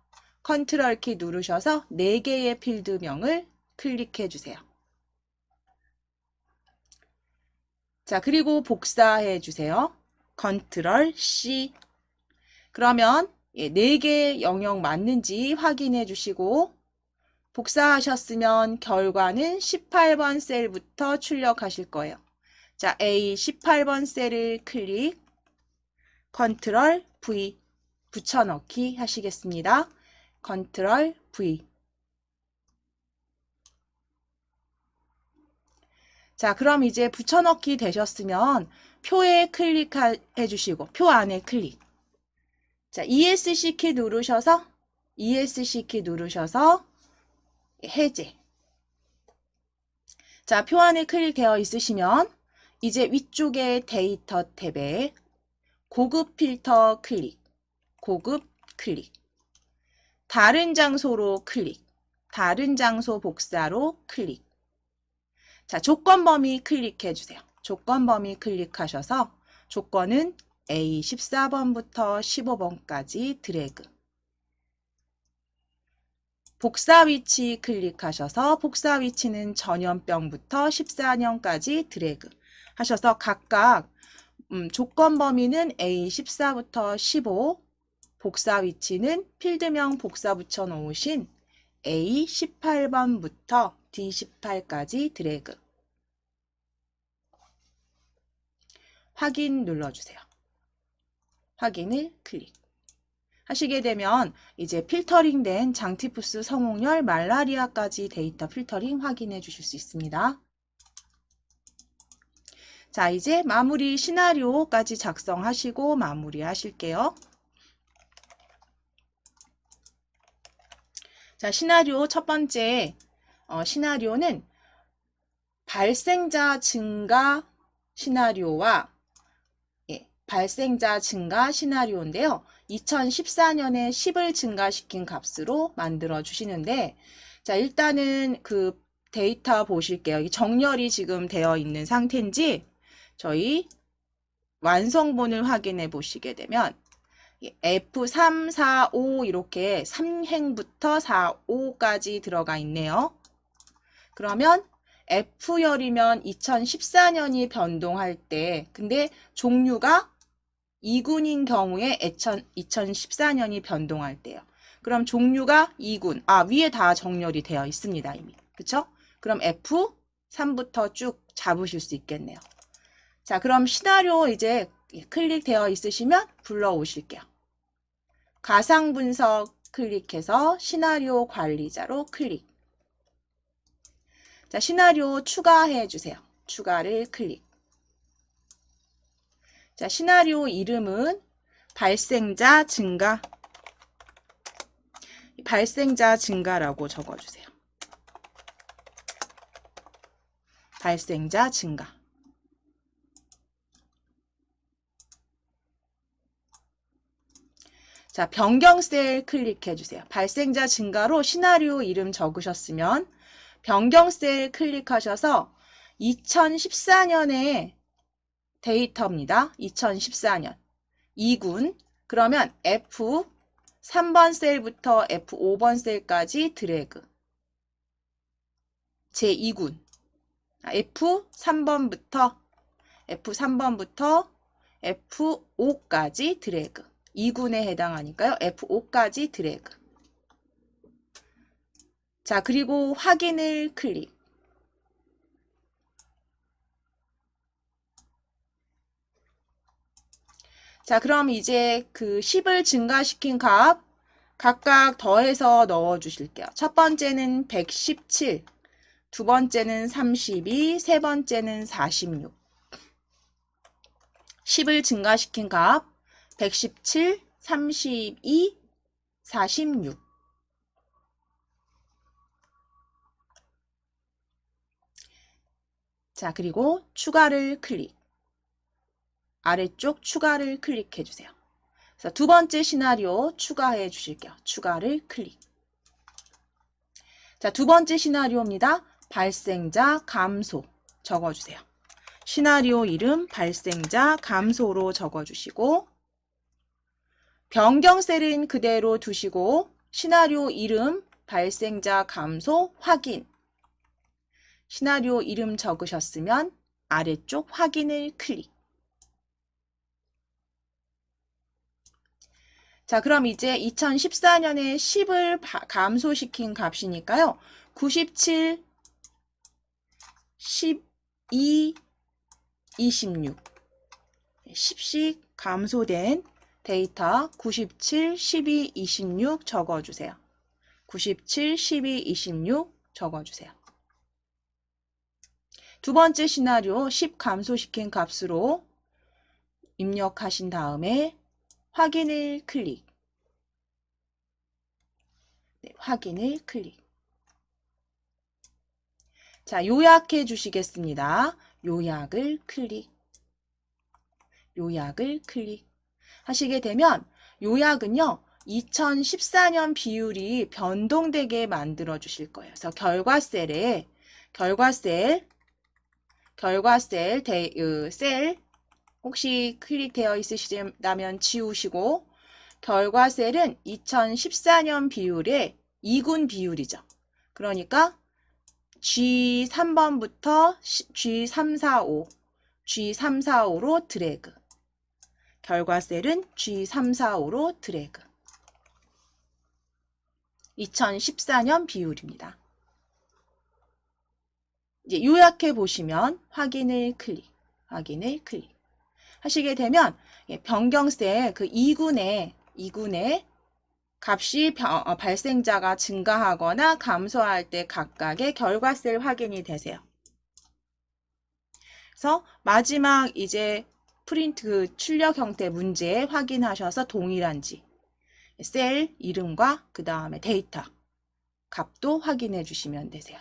컨트롤 키 누르셔서 4개의 필드명을 클릭해 주세요. 자, 그리고 복사해 주세요. 컨트롤 C. 그러면 4개 영역 맞는지 확인해 주시고 복사하셨으면 결과는 18번 셀부터 출력하실 거예요. 자, A 18번 셀을 클릭, 컨트롤 V 붙여넣기 하시겠습니다. 컨트롤 V. 자, 그럼 이제 붙여넣기 되셨으면 표에 클릭해 주시고 표 안에 클릭. 자, ESC 키 누르셔서 해제. 자, 표 안에 클릭되어 있으시면 이제 위쪽에 데이터 탭에 고급 필터 클릭. 고급 클릭. 다른 장소로 클릭. 다른 장소 복사로 클릭. 자, 조건 범위 클릭해 주세요. 조건 범위 클릭하셔서 조건은 A14번부터 15번까지 드래그. 복사 위치 클릭하셔서 복사 위치는 전염병부터 14년까지 드래그 하셔서 각각 조건 범위는 A14부터 15, 복사 위치는 필드명 복사 붙여 놓으신 A18번부터 D18까지 드래그. 확인 눌러주세요. 확인을 클릭. 하시게 되면 이제 필터링된 장티푸스, 성홍열, 말라리아까지 데이터 필터링 확인해 주실 수 있습니다. 자, 이제 마무리 시나리오까지 작성하시고 마무리 하실게요. 자, 시나리오 첫 번째 시나리오는 발생자 증가 시나리오와 발생자 증가 시나리오인데요. 2014년에 10을 증가시킨 값으로 만들어 주시는데, 자, 일단은 그 데이터 보실게요. 이 정렬이 지금 되어 있는 상태인지 저희 완성본을 확인해 보시게 되면 F3, 4, 5 이렇게 3행부터 4, 5까지 들어가 있네요. 그러면 F열이면 2014년이 변동할 때, 근데 종류가 2군인 경우에 2014년이 변동할 때요. 그럼 종류가 2군, 위에 다 정렬이 되어 있습니다, 이미. 그쵸? 그럼 F3부터 쭉 잡으실 수 있겠네요. 자, 그럼 시나리오 이제 클릭되어 있으시면 불러오실게요. 가상 분석 클릭해서 시나리오 관리자로 클릭. 자, 시나리오 추가해 주세요. 추가를 클릭. 자, 시나리오 이름은 발생자 증가. 발생자 증가라고 적어주세요. 발생자 증가. 자, 변경 셀 클릭해주세요. 발생자 증가로 시나리오 이름 적으셨으면 변경 셀 클릭하셔서 2014년의 데이터입니다. 2014년 2군. 그러면 F 3번 셀부터 F5번 셀까지 드래그. 제2군. F3번부터 F5까지 드래그. 2군에 해당하니까요. F5까지 드래그. 자, 그리고 확인을 클릭. 자, 그럼 이제 그 10을 증가시킨 값 각각 더해서 넣어 주실게요. 첫 번째는 117, 두 번째는 32, 세 번째는 46. 10을 증가시킨 값 117, 32, 46. 자, 그리고 추가를 클릭. 아래쪽 추가를 클릭해 주세요. 그래서 두 번째 시나리오 추가해 주실게요. 추가를 클릭. 자, 두 번째 시나리오입니다. 발생자 감소 적어주세요. 시나리오 이름 발생자 감소로 적어주시고 변경 셀은 그대로 두시고 시나리오 이름 발생자 감소 확인. 시나리오 이름 적으셨으면 아래쪽 확인을 클릭. 자, 그럼 이제 2014년에 10을 감소시킨 값이니까요. 97, 12, 26. 10씩 감소된 데이터 97, 12, 26 적어주세요. 97, 12, 26 적어주세요. 두 번째 시나리오 10 감소시킨 값으로 입력하신 다음에 확인을 클릭. 네, 확인을 클릭. 자, 요약해 주시겠습니다. 요약을 클릭. 요약을 클릭. 하시게 되면 요약은요. 2014년 비율이 변동되게 만들어 주실 거예요. 그래서 결과 셀 혹시 클릭되어 있으시다면 지우시고 결과 셀은 2014년 비율의 2군 비율이죠. 그러니까 G3번부터 G345, G345로 드래그. 결과 셀은 G345로 드래그. 2014년 비율입니다. 이제 요약해 보시면 확인을 클릭. 확인을 클릭. 하시게 되면 변경셀 그 2군의 값이 발생자가 증가하거나 감소할 때 각각의 결과셀 확인이 되세요. 그래서 마지막 이제 프린트 그 출력 형태 문제 확인하셔서 동일한지 셀 이름과 그 다음에 데이터 값도 확인해 주시면 되세요.